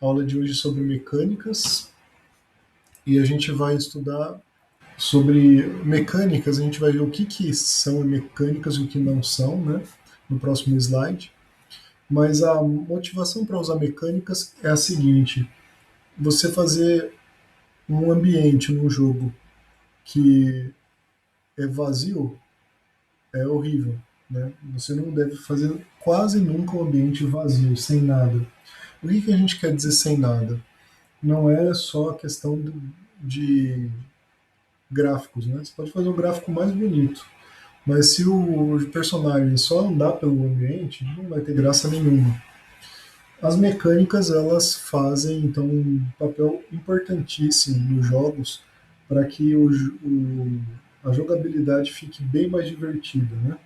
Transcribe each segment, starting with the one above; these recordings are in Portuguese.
A aula de hoje é sobre mecânicas e a gente vai estudar sobre mecânicas, a gente vai ver o que são mecânicas e o que não são, né? No próximo slide. Mas a motivação para usar mecânicas é a seguinte: você fazer um ambiente num jogo que é vazio é horrível, né? Você não deve fazer quase nunca um ambiente vazio, sem nada. O que a gente quer dizer sem nada? Não é só a questão de gráficos, né? Você pode fazer um gráfico mais bonito, mas se o personagem só andar pelo ambiente, não vai ter graça nenhuma. As mecânicas elas fazem então um papel importantíssimo nos jogos para que a jogabilidade fique bem mais divertida, né?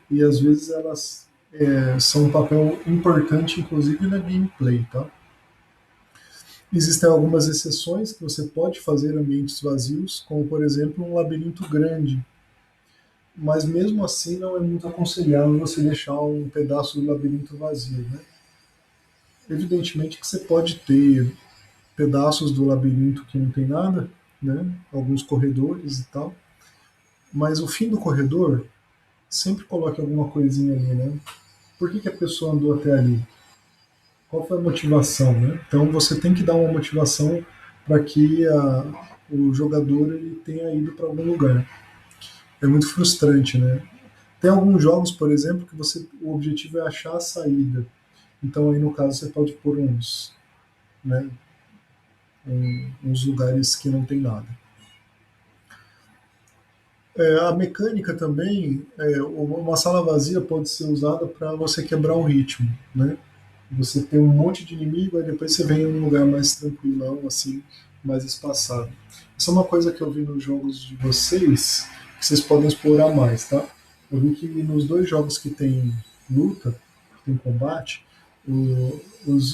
E às vezes elas são um papel importante, inclusive na gameplay, tá? Existem algumas exceções que você pode fazer ambientes vazios, como por exemplo um labirinto grande, mas mesmo assim não é muito aconselhável você deixar um pedaço do labirinto vazio, né? Evidentemente que você pode ter pedaços do labirinto que não tem nada, né? Alguns corredores e tal, mas o fim do corredor sempre coloque alguma coisinha ali, né? Por que a pessoa andou até ali? Qual foi a motivação, né? Então você tem que dar uma motivação para que o jogador ele tenha ido para algum lugar. É muito frustrante, né? Tem alguns jogos, por exemplo, que o objetivo é achar a saída. Então aí no caso você pode pôr né, uns lugares que não tem nada. A mecânica também, uma sala vazia pode ser usada para você quebrar o ritmo, né? Você tem um monte de inimigo, aí depois você vem em um lugar mais tranquilão, assim, mais espaçado. Isso é uma coisa que eu vi nos jogos de vocês, que vocês podem explorar mais, tá? Eu vi que nos dois jogos que tem luta, que tem combate,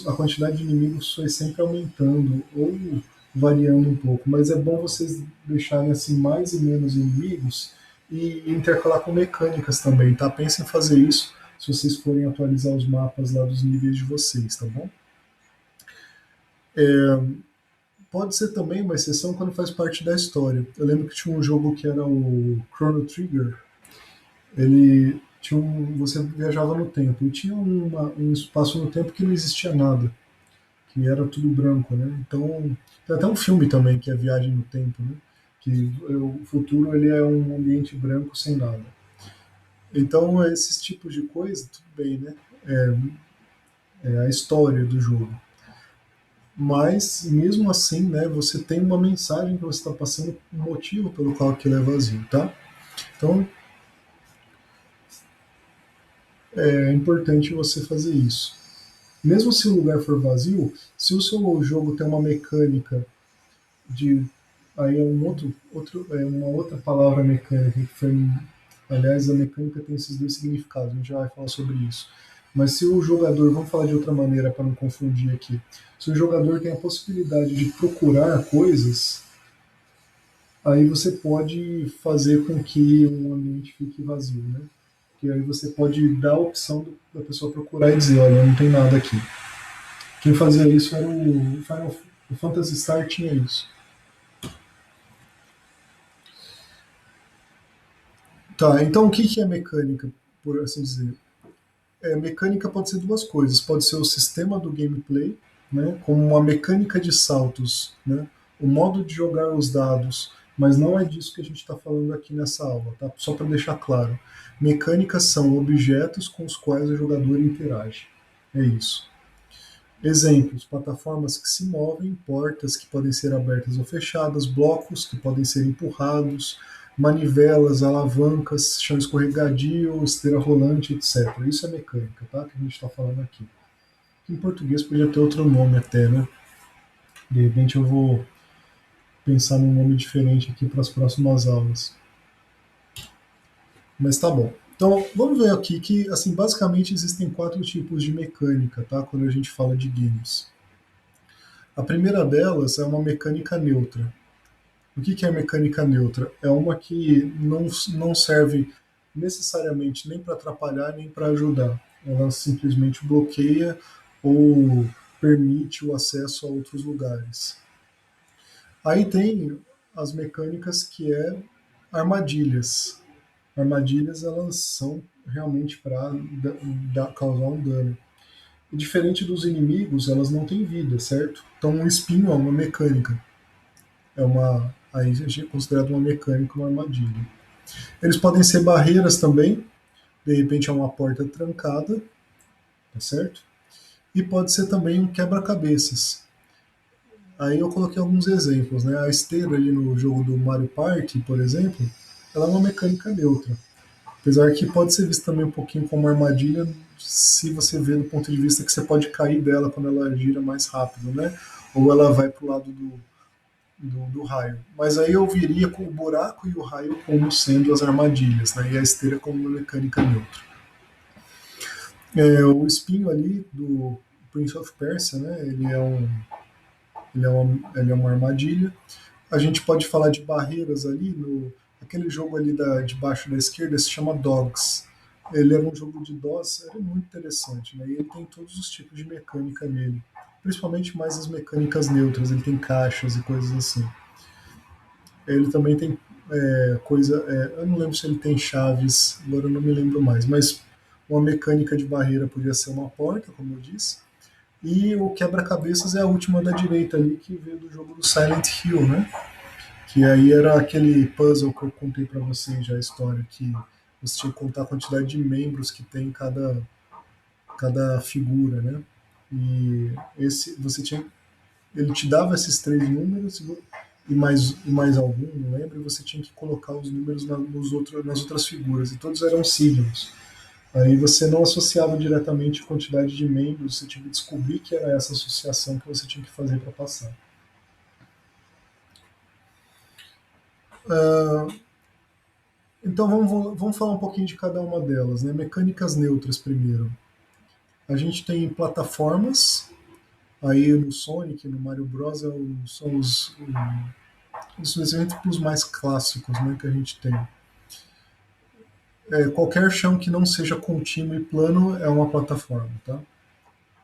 a quantidade de inimigos foi sempre aumentando ou variando um pouco, mas é bom vocês deixarem assim mais e menos inimigos e intercalar com mecânicas também, tá? Pensem em fazer isso se vocês forem atualizar os mapas lá dos níveis de vocês, tá bom? Pode ser também uma exceção quando faz parte da história. Eu lembro que tinha um jogo que era o Chrono Trigger. Ele tinha você viajava no tempo e tinha um espaço no tempo que não existia nada, que era tudo branco, né? Então tem até um filme também que é Viagem no Tempo, né? Que o futuro ele é um ambiente branco sem nada. Então esses tipos de coisa, tudo bem, né? É a história do jogo. Mas mesmo assim, né, você tem uma mensagem que você está passando, um motivo pelo qual aquilo é vazio, tá? Então é importante você fazer isso. Mesmo se o lugar for vazio, se o seu jogo tem uma mecânica de aí é uma outra palavra mecânica que foi, aliás, a mecânica tem esses dois significados, a gente já vai falar sobre isso. Mas se o jogador, vamos falar de outra maneira para não confundir aqui, se o jogador tem a possibilidade de procurar coisas, aí você pode fazer com que um ambiente fique vazio, né? Que aí você pode dar a opção da pessoa procurar e dizer, olha, não tem nada aqui. Quem fazia isso era o Phantasy Star tinha isso. Tá, então o que é mecânica, por assim dizer? Mecânica pode ser duas coisas. Pode ser o sistema do gameplay, né, como uma mecânica de saltos, né, o modo de jogar os dados, mas não é disso que a gente está falando aqui nessa aula, tá? Só para deixar claro. Mecânicas são objetos com os quais o jogador interage. É isso. Exemplos: plataformas que se movem, portas que podem ser abertas ou fechadas, blocos que podem ser empurrados, manivelas, alavancas, chão escorregadio, esteira rolante, etc. Isso é mecânica, tá? Que a gente está falando aqui. Em português podia ter outro nome até, né? De repente eu vou pensar num nome diferente aqui para as próximas aulas. Mas tá bom. Então, vamos ver aqui que, assim, basicamente existem quatro tipos de mecânica, tá? Quando a gente fala de games. A primeira delas é uma mecânica neutra. O que é mecânica neutra? É uma que não serve necessariamente nem para atrapalhar nem para ajudar. Ela simplesmente bloqueia ou permite o acesso a outros lugares. Aí tem as mecânicas que é armadilhas. Armadilhas elas são realmente para causar um dano. E diferente dos inimigos, elas não têm vida, certo? Então um espinho é uma mecânica. Aí é considerado uma mecânica, uma armadilha. Eles podem ser barreiras também, de repente é uma porta trancada, tá certo? E pode ser também um quebra-cabeças. Aí eu coloquei alguns exemplos, né? A esteira ali no jogo do Mario Party, por exemplo, ela é uma mecânica neutra. Apesar que pode ser vista também um pouquinho como armadilha se você vê do ponto de vista que você pode cair dela quando ela gira mais rápido, né? Ou ela vai para o lado do raio. Mas aí eu viria com o buraco e o raio como sendo as armadilhas, né? E a esteira como uma mecânica neutra. O espinho ali do Prince of Persia, né? Ele é uma armadilha. A gente pode falar de barreiras ali no aquele jogo ali de baixo da esquerda se chama Dogs. Ele era um jogo de DOS, era muito interessante, né? E ele tem todos os tipos de mecânica nele, principalmente mais as mecânicas neutras. Ele tem caixas e coisas assim. Ele também tem eu não lembro se ele tem chaves, agora eu não me lembro mais, mas uma mecânica de barreira podia ser uma porta, como eu disse. E o quebra-cabeças é a última da direita ali, que veio do jogo do Silent Hill, né? Que aí era aquele puzzle que eu contei para vocês já a história, que você tinha que contar a quantidade de membros que tem cada figura, né? E você tinha, ele te dava esses três números e mais algum, não lembro, e você tinha que colocar os números nas outras figuras, e todos eram signos. Aí você não associava diretamente a quantidade de membros, você tinha que descobrir que era essa associação que você tinha que fazer para passar. Uh, então vamos falar um pouquinho de cada uma delas, né? Mecânicas neutras primeiro. A gente tem plataformas, aí no Sonic, no Mario Bros. São os exemplos mais clássicos, né, que a gente tem. Qualquer chão que não seja contínuo e plano é uma plataforma, tá?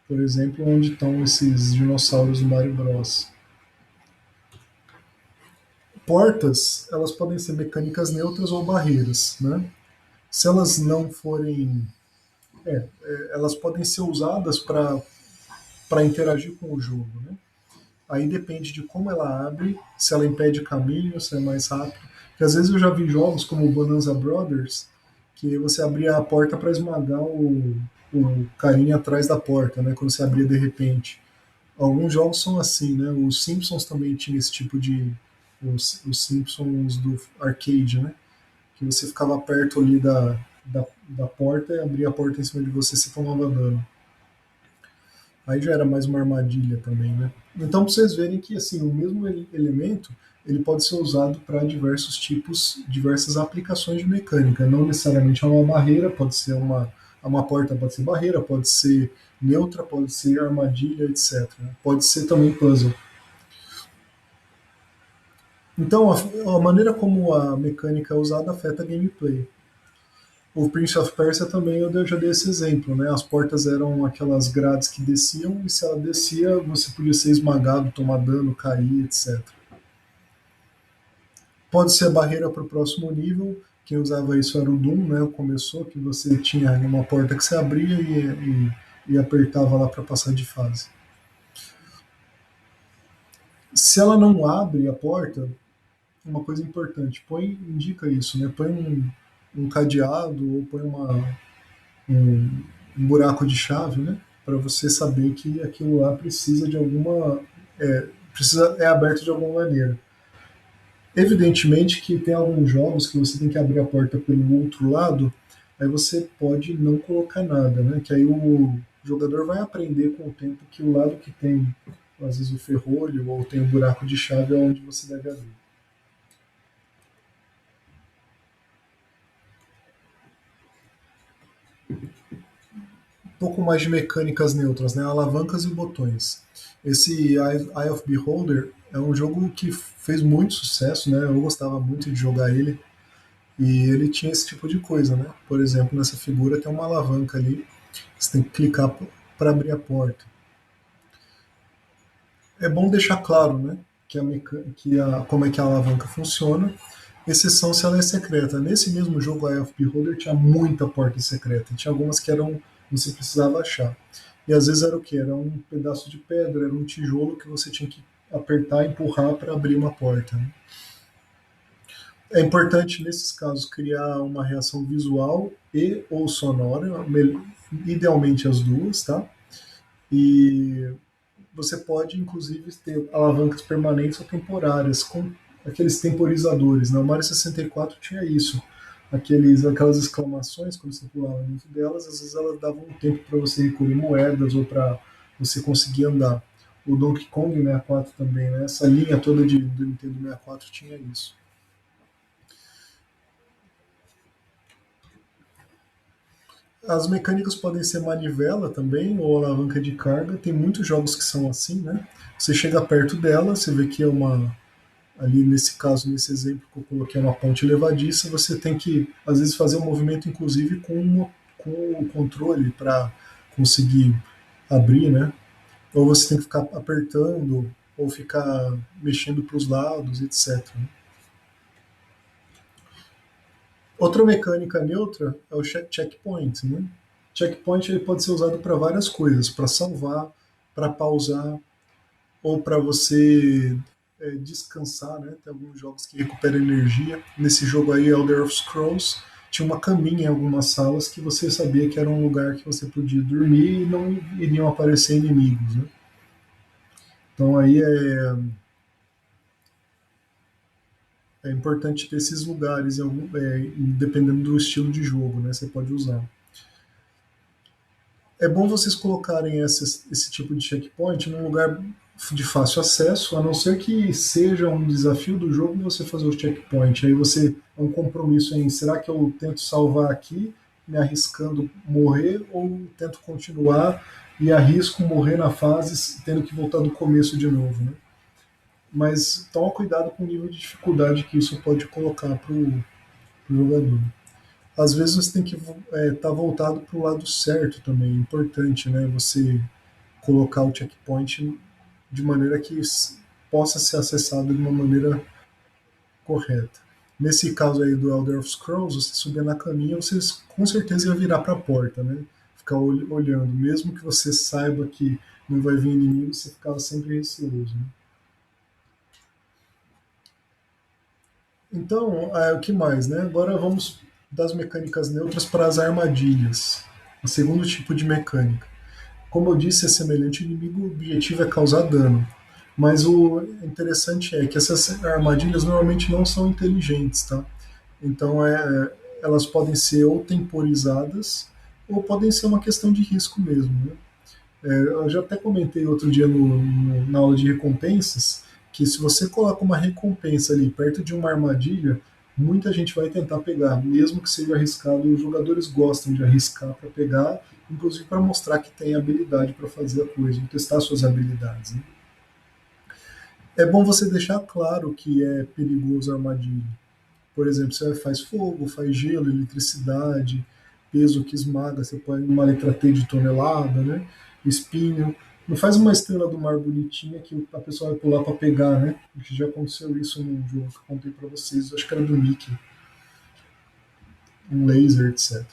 Por exemplo, onde estão esses dinossauros do Mario Bros. Portas, elas podem ser mecânicas neutras ou barreiras, né? Se elas não forem, elas podem ser usadas para interagir com o jogo, né? Aí depende de como ela abre, se ela impede caminho, se é mais rápido. Porque às vezes eu já vi jogos como o Bonanza Brothers, que você abria a porta para esmagar o carinha atrás da porta, né? Quando você abria de repente. Alguns jogos são assim, né? Os Simpsons também tinha esse tipo de. Os Simpsons do arcade, né? Que você ficava perto ali da porta e abria a porta em cima de você e você tomava dano. Aí já era mais uma armadilha também, né? Então, para vocês verem que assim, o mesmo elemento ele pode ser usado para diversos tipos, diversas aplicações de mecânica. Não necessariamente é uma barreira, pode ser uma porta, pode ser barreira, pode ser neutra, pode ser armadilha, etc. Pode ser também puzzle. Então, a maneira como a mecânica é usada afeta a gameplay. O Prince of Persia também eu já dei esse exemplo, né? As portas eram aquelas grades que desciam e se ela descia você podia ser esmagado, tomar dano, cair, etc. Pode ser a barreira para o próximo nível. Quem usava isso era o Doom, né? Começou que você tinha uma porta que você abria e apertava lá para passar de fase. Se ela não abre a porta, uma coisa importante, indica isso, né? Põe um cadeado ou põe um, um buraco de chave, né? Para você saber que aquilo lá precisa de alguma. É aberto de alguma maneira. Evidentemente que tem alguns jogos que você tem que abrir a porta pelo outro lado, aí você pode não colocar nada, né? Que aí o jogador vai aprender com o tempo que o lado que tem, às vezes, o ferrolho ou tem o buraco de chave é onde você deve abrir. Um pouco mais de mecânicas neutras, né? Alavancas e botões. Esse Eye of Beholder é um jogo que fez muito sucesso, né? Eu gostava muito de jogar ele. E ele tinha esse tipo de coisa, né? Por exemplo, nessa figura tem uma alavanca ali, você tem que clicar para abrir a porta. É bom deixar claro, né, como é que a alavanca funciona, exceção se ela é secreta. Nesse mesmo jogo, a AFP Holder tinha muita porta secreta. Tinha algumas que eram você precisava achar. E às vezes era o que? Era um pedaço de pedra, era um tijolo que você tinha que apertar e empurrar para abrir uma porta. Né? É importante, nesses casos, criar uma reação visual e ou sonora, idealmente as duas, tá? E você pode, inclusive, ter alavancas permanentes ou temporárias, com aqueles temporizadores. Né? O Mario 64 tinha isso. Aquelas exclamações, quando você pulava dentro delas, às vezes elas davam um tempo para você recolher moedas ou para você conseguir andar. O Donkey Kong 64 também, né? Essa linha toda do Nintendo 64 tinha isso. As mecânicas podem ser manivela também, ou alavanca de carga. Tem muitos jogos que são assim, né? Você chega perto dela, você vê que é uma. Ali nesse caso, nesse exemplo que eu coloquei, uma ponte levadiça, você tem que, às vezes, fazer um movimento, inclusive, com o controle para conseguir abrir, né? Ou você tem que ficar apertando, ou ficar mexendo para os lados, etc. Outra mecânica neutra é o checkpoint. Né? Checkpoint ele pode ser usado para várias coisas, para salvar, para pausar, ou para você descansar. Né? Tem alguns jogos que recuperam energia. Nesse jogo aí, Elder of Scrolls, tinha uma caminha em algumas salas que você sabia que era um lugar que você podia dormir e não iriam aparecer inimigos. Né? Então aí é importante ter esses lugares, dependendo do estilo de jogo, né? Você pode usar. É bom vocês colocarem esse tipo de checkpoint num lugar de fácil acesso, a não ser que seja um desafio do jogo você fazer o checkpoint. Aí você é um compromisso em será que eu tento salvar aqui, me arriscando morrer, ou tento continuar e arrisco morrer na fase tendo que voltar do começo de novo. Né? Mas toma cuidado com o nível de dificuldade que isso pode colocar para o jogador. Às vezes você tem que estar voltado para o lado certo também. É importante, né? Você colocar o checkpoint de maneira que possa ser acessado de uma maneira correta. Nesse caso aí do Elder of Scrolls, você subir na caminha, você com certeza ia virar para a porta, né? Ficar olhando, mesmo que você saiba que não vai vir inimigo, você ficava sempre receoso. Né? Então, o que mais, né? Agora vamos das mecânicas neutras para as armadilhas. O segundo tipo de mecânica. Como eu disse, é semelhante ao inimigo, o objetivo é causar dano. Mas o interessante é que essas armadilhas normalmente não são inteligentes, tá? Então elas podem ser ou temporizadas ou podem ser uma questão de risco mesmo. Né? Eu já até comentei outro dia na aula de recompensas que se você coloca uma recompensa ali perto de uma armadilha, muita gente vai tentar pegar, mesmo que seja arriscado. Os jogadores gostam de arriscar para pegar, inclusive para mostrar que tem habilidade para fazer a coisa, testar suas habilidades. Né? É bom você deixar claro que é perigoso a armadilha. Por exemplo, você faz fogo, faz gelo, eletricidade, peso que esmaga, você põe uma letra T de tonelada, né? Espinho. Não faz uma estrela do mar bonitinha que a pessoa vai pular para pegar, né? Porque já aconteceu isso num jogo que eu contei para vocês, acho que era do Mickey, um laser, etc.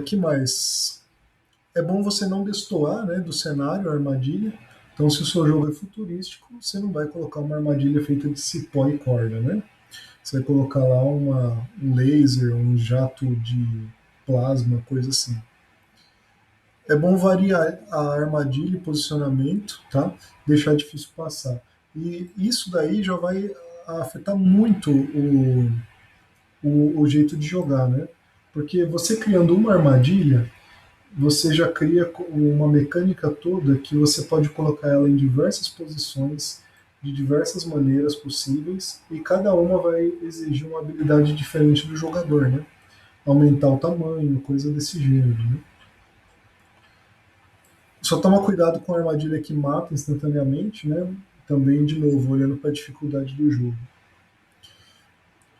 Que mais? É bom você não destoar, né, do cenário, a armadilha. Então, se o seu jogo é futurístico, você não vai colocar uma armadilha feita de cipó e corda, né? Você vai colocar lá um laser, um jato de plasma, coisa assim. É bom variar a armadilha e posicionamento, tá? Deixar difícil passar. E isso daí já vai afetar muito o jeito de jogar, né? Porque você criando uma armadilha, você já cria uma mecânica toda que você pode colocar ela em diversas posições, de diversas maneiras possíveis, e cada uma vai exigir uma habilidade diferente do jogador, né? Aumentar o tamanho, coisa desse gênero. Né? Só toma cuidado com a armadilha que mata instantaneamente, né? Também, de novo, olhando para a dificuldade do jogo.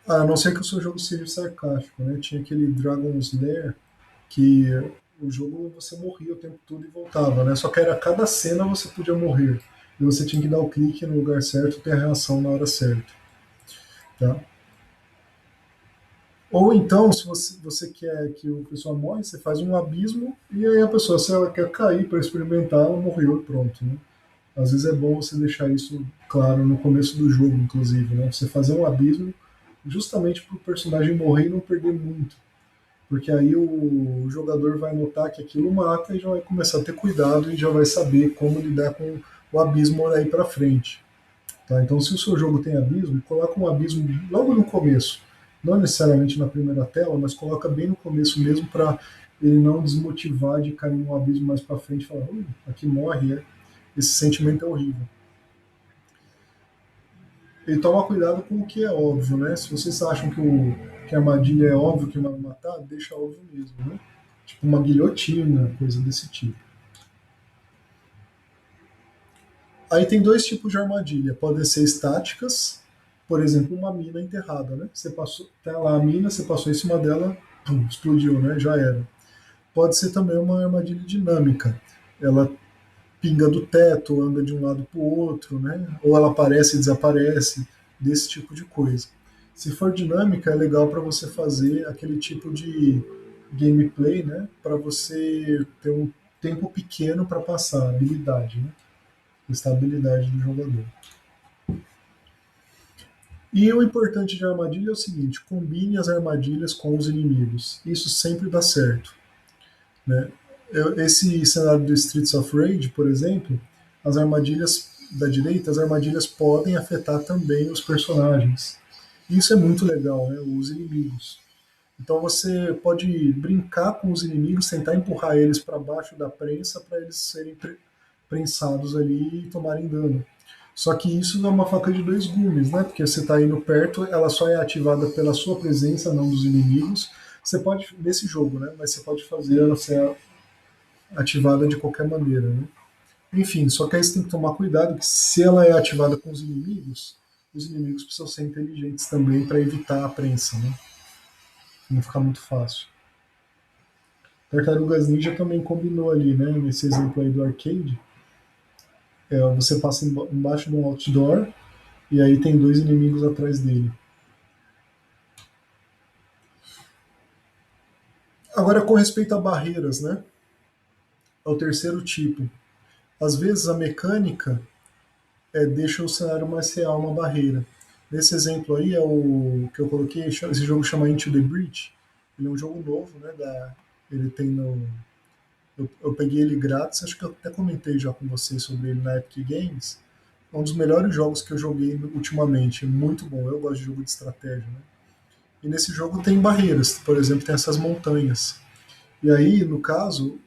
A não ser que o seu jogo seja sarcástico, né? Tinha aquele Dragon's Lair que o jogo você morria o tempo todo e voltava, né? Só que era cada cena você podia morrer. E você tinha que dar o clique no lugar certo e ter a reação na hora certa. Tá? Ou então, se você quer que o pessoal morre, você faz um abismo e aí a pessoa, se ela quer cair para experimentar, ela morreu e pronto. Né? Às vezes é bom você deixar isso claro no começo do jogo, inclusive. Né? Você fazer um abismo justamente para o personagem morrer e não perder muito. Porque aí o jogador vai notar que aquilo mata e já vai começar a ter cuidado e já vai saber como lidar com o abismo daí para frente. Tá? Então, se o seu jogo tem abismo, coloca um abismo logo no começo. Não necessariamente na primeira tela, mas coloca bem no começo mesmo para ele não desmotivar de cair num abismo mais para frente e falar, aqui morre, esse sentimento é horrível. E toma cuidado com o que é óbvio, né? Se vocês acham que a armadilha é óbvio que vai matar, deixa óbvio mesmo, né? Tipo uma guilhotina, coisa desse tipo. Aí tem dois tipos de armadilha. Podem ser estáticas, por exemplo, uma mina enterrada, né? Você passou, tá lá a mina, você passou em cima dela, pum, explodiu, né? Já era. Pode ser também uma armadilha dinâmica. Ela pinga do teto, anda de um lado para o outro, né? Ou ela aparece e desaparece, desse tipo de coisa. Se for dinâmica, é legal para você fazer aquele tipo de gameplay, né? Para você ter um tempo pequeno para passar, habilidade, né? Estabilidade do jogador. E o importante de armadilha é o seguinte: combine as armadilhas com os inimigos. Isso sempre dá certo. Né? Esse cenário do Streets of Rage, por exemplo, as armadilhas da direita, as armadilhas podem afetar também os personagens. Isso é muito legal, né? Os inimigos. Então você pode brincar com os inimigos, tentar empurrar eles para baixo da prensa para eles serem prensados ali e tomarem dano. Só que isso é uma faca de dois gumes, né? Porque você está indo perto, ela só é ativada pela sua presença, não dos inimigos. Você pode, nesse jogo, né? Mas você pode fazer ela ser ativada de qualquer maneira, né? Enfim, só que aí você tem que tomar cuidado que se ela é ativada com os inimigos precisam ser inteligentes também para evitar a prensa, né? Não ficar muito fácil. Tartarugas Ninja também combinou ali, né? Nesse exemplo aí do arcade, você passa embaixo de um outdoor e aí tem dois inimigos atrás dele. Agora, com respeito a barreiras, né? É o terceiro tipo. Às vezes a mecânica deixa o cenário mais real uma barreira. Nesse exemplo aí é o que eu coloquei, esse jogo chama Into the Breach. Ele é um jogo novo, né? Ele tem no. Eu peguei ele grátis, acho que eu até comentei já com vocês sobre ele na Epic Games. É um dos melhores jogos que eu joguei ultimamente. Muito bom, eu gosto de jogo de estratégia. Né? E nesse jogo tem barreiras, por exemplo, tem essas montanhas. E aí, no caso,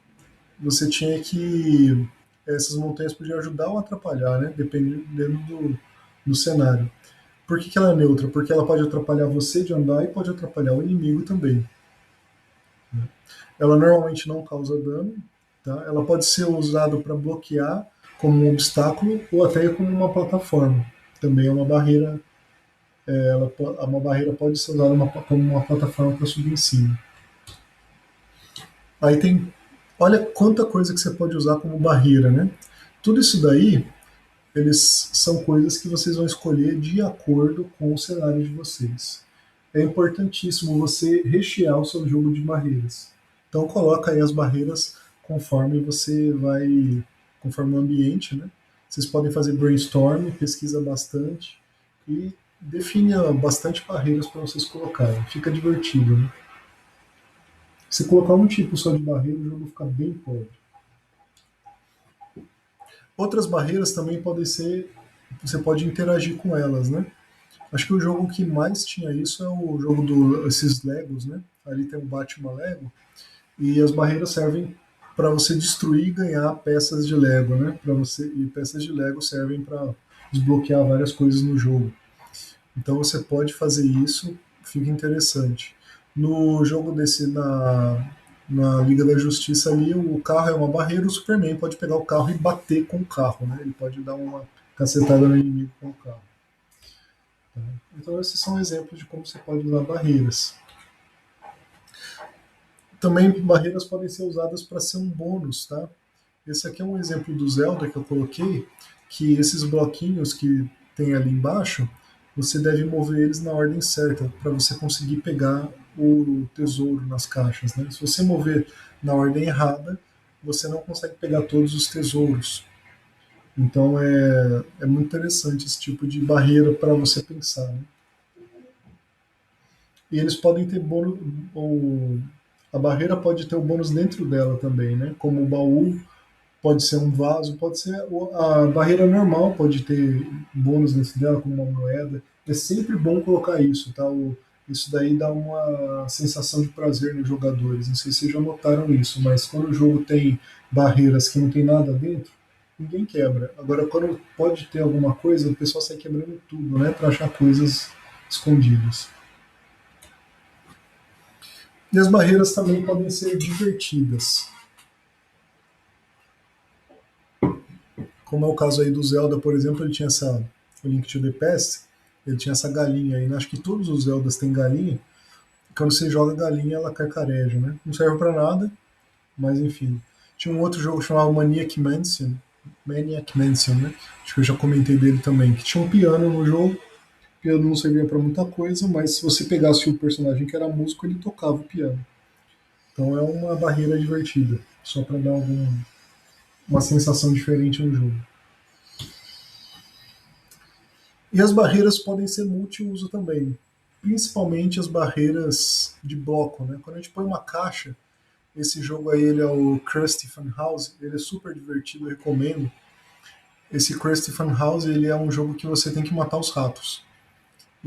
você tinha que. Essas montanhas podiam ajudar ou atrapalhar, né? Dependendo do cenário. Por que ela é neutra? Porque ela pode atrapalhar você de andar e pode atrapalhar o inimigo também. Ela normalmente não causa dano, tá? Ela pode ser usada para bloquear como um obstáculo ou até como uma plataforma. Também é uma barreira. Uma barreira pode ser usada como uma plataforma para subir em cima. Aí tem, olha quanta coisa que você pode usar como barreira, né? Tudo isso daí, eles são coisas que vocês vão escolher de acordo com o cenário de vocês. É importantíssimo você rechear o seu jogo de barreiras. Então coloca aí as barreiras conforme você vai, conforme o ambiente, né? Vocês podem fazer brainstorm, pesquisa bastante e define bastante barreiras para vocês colocarem. Fica divertido, né? Se colocar um tipo só de barreira, o jogo fica bem pobre. Outras barreiras também podem ser, você pode interagir com elas, né? Acho que o jogo que mais tinha isso é o jogo esses Legos, né? Ali tem um Batman Lego e as barreiras servem para você destruir e ganhar peças de Lego, né? Para você e peças de Lego servem para desbloquear várias coisas no jogo. Então você pode fazer isso, fica interessante. No jogo desse na Liga da Justiça ali, o carro é uma barreira, o Superman pode pegar o carro e bater com o carro, né? Ele pode dar uma cacetada no inimigo com o carro. Tá? Então esses são exemplos de como você pode usar barreiras. Também barreiras podem ser usadas para ser um bônus, tá? Esse aqui é um exemplo do Zelda que eu coloquei, que esses bloquinhos que tem ali embaixo, você deve mover eles na ordem certa para você conseguir pegar o tesouro nas caixas, né? Se você mover na ordem errada, você não consegue pegar todos os tesouros. Então é muito interessante esse tipo de barreira para você pensar, né? E eles podem ter bônus, ou a barreira pode ter o bônus dentro dela também, né? Como o baú pode ser um vaso, pode ser a barreira normal, pode ter bônus dentro dela, como uma moeda. É sempre bom colocar isso, tá? Isso daí dá uma sensação de prazer nos jogadores. Não sei se vocês já notaram isso, mas quando o jogo tem barreiras que não tem nada dentro, ninguém quebra. Agora, quando pode ter alguma coisa, o pessoal sai quebrando tudo, né? Para achar coisas escondidas. E as barreiras também podem ser divertidas. Como é o caso aí do Zelda, por exemplo, ele tinha essa o Link to the Past, ele tinha essa galinha aí, né? Acho que todos os Zeldas têm galinha. Quando você joga a galinha, ela carcareja, né? Não serve para nada, mas enfim. Tinha um outro jogo chamado Maniac Mansion, né? Acho que eu já comentei dele também, que tinha um piano no jogo. O piano não servia para muita coisa, mas se você pegasse o personagem que era músico, ele tocava o piano. Então é uma barreira divertida, só para dar uma sensação diferente no jogo. E as barreiras podem ser multiuso também, principalmente as barreiras de bloco, né? Quando a gente põe uma caixa, esse jogo aí ele é o Krusty Fun House, ele é super divertido, eu recomendo. Esse Krusty Fun House ele é um jogo que você tem que matar os ratos.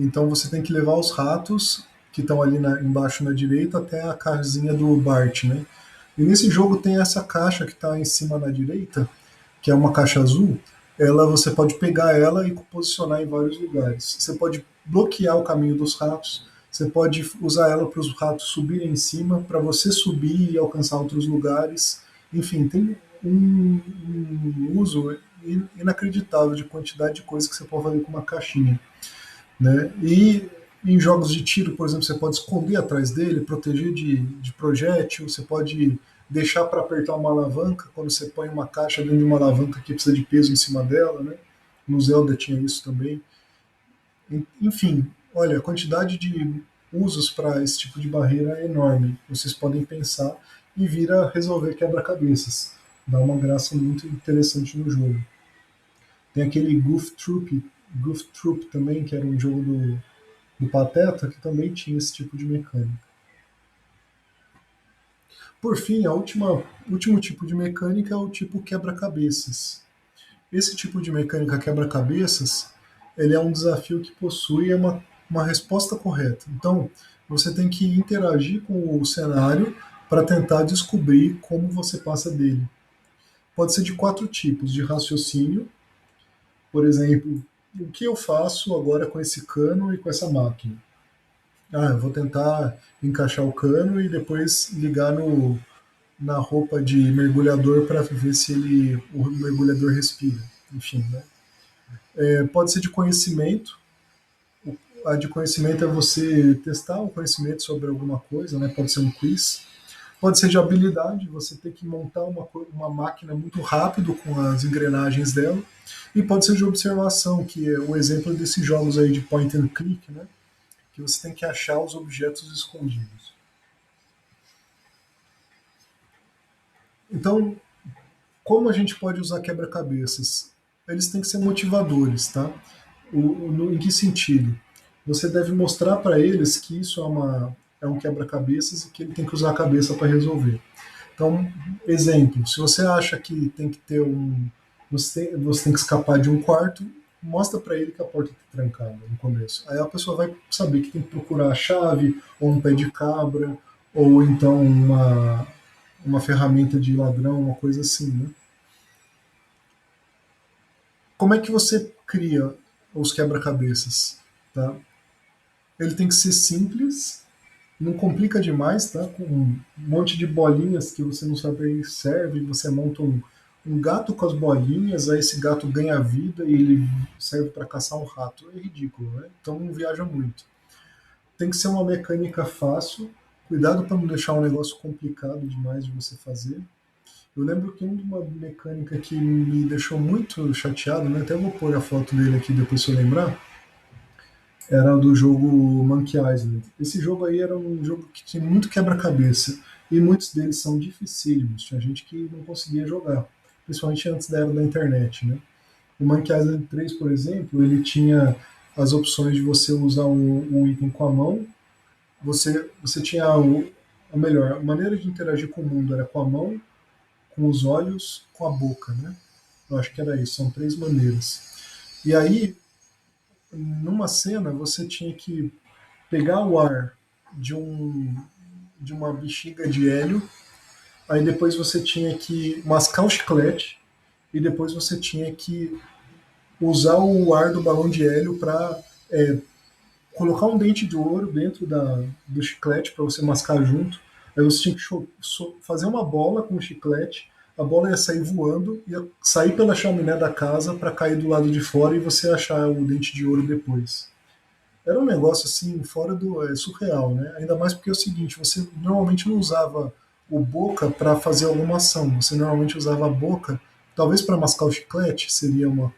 Então você tem que levar os ratos que estão ali embaixo na direita até a casinha do Bart, né? E nesse jogo tem essa caixa que está em cima na direita, que é uma caixa azul, ela você pode pegar ela e posicionar em vários lugares. Você pode bloquear o caminho dos ratos, você pode usar ela para os ratos subirem em cima, para você subir e alcançar outros lugares. Enfim, tem um uso inacreditável de quantidade de coisas que você pode fazer com uma caixinha, né? E em jogos de tiro, por exemplo, você pode esconder atrás dele, proteger de projétil, você pode deixar para apertar uma alavanca quando você põe uma caixa dentro de uma alavanca que precisa de peso em cima dela, né? No Zelda tinha isso também. Enfim, olha, a quantidade de usos para esse tipo de barreira é enorme. Vocês podem pensar e vir a resolver quebra-cabeças. Dá uma graça muito interessante no jogo. Tem aquele Goof Troop também, que era um jogo do Pateta, que também tinha esse tipo de mecânica. Por fim, o último tipo de mecânica é o tipo quebra-cabeças. Esse tipo de mecânica quebra-cabeças, ele é um desafio que possui uma resposta correta. Então, você tem que interagir com o cenário para tentar descobrir como você passa dele. Pode ser de quatro tipos de raciocínio, por exemplo, o que eu faço agora com esse cano e com essa máquina? Ah, eu vou tentar encaixar o cano e depois ligar na roupa de mergulhador para ver se o mergulhador respira. Enfim, né? Pode ser de conhecimento. A de conhecimento é você testar o conhecimento sobre alguma coisa, né? Pode ser um quiz. Pode ser de habilidade, você tem que montar uma máquina muito rápido com as engrenagens dela. E pode ser de observação, que é o exemplo desses jogos aí de point and click, né? Que você tem que achar os objetos escondidos. Então, como a gente pode usar quebra-cabeças? Eles têm que ser motivadores, tá? Em que sentido? Você deve mostrar para eles que isso é um quebra-cabeças e que ele tem que usar a cabeça para resolver. Então, exemplo, se você acha que tem que ter você tem que escapar de um quarto, mostra para ele que a porta está trancada no começo. Aí a pessoa vai saber que tem que procurar a chave, ou um pé de cabra, ou então uma ferramenta de ladrão, uma coisa assim, né? Como é que você cria os quebra-cabeças? Tá? Ele tem que ser simples, não complica demais, tá? Com um monte de bolinhas que você não sabe aí serve, você monta um gato com as bolinhas, aí esse gato ganha vida e ele serve para caçar um rato. É ridículo, né? Então não viaja muito. Tem que ser uma mecânica fácil, Cuidado para não deixar um negócio complicado demais de você fazer. Eu lembro que uma mecânica que me deixou muito chateado, né? Até vou pôr a foto dele aqui depois se eu lembrar, era do jogo Monkey Island. Esse jogo aí era um jogo que tinha muito quebra-cabeça e muitos deles são dificílimos. Tinha gente que não conseguia jogar, principalmente antes da era da internet, né? O Monkey Island 3, por exemplo, ele tinha as opções de você usar o item com a mão, você tinha ou melhor, a maneira de interagir com o mundo era com a mão, com os olhos, com a boca, né? Eu acho que era isso, são três maneiras. E aí, numa cena, você tinha que pegar o ar de de uma bexiga de hélio, aí depois você tinha que mascar o chiclete e depois você tinha que usar o ar do balão de hélio para colocar um dente de ouro dentro do chiclete para você mascar junto. Aí você tinha que fazer uma bola com o chiclete, a bola ia sair voando, ia sair pela chaminé da casa para cair do lado de fora e você achar o dente de ouro depois. Era um negócio assim, fora do. Surreal, né? Ainda mais porque é o seguinte: você normalmente não usava o boca para fazer alguma ação, você normalmente usava a boca, talvez para mascar o chiclete, seria uma,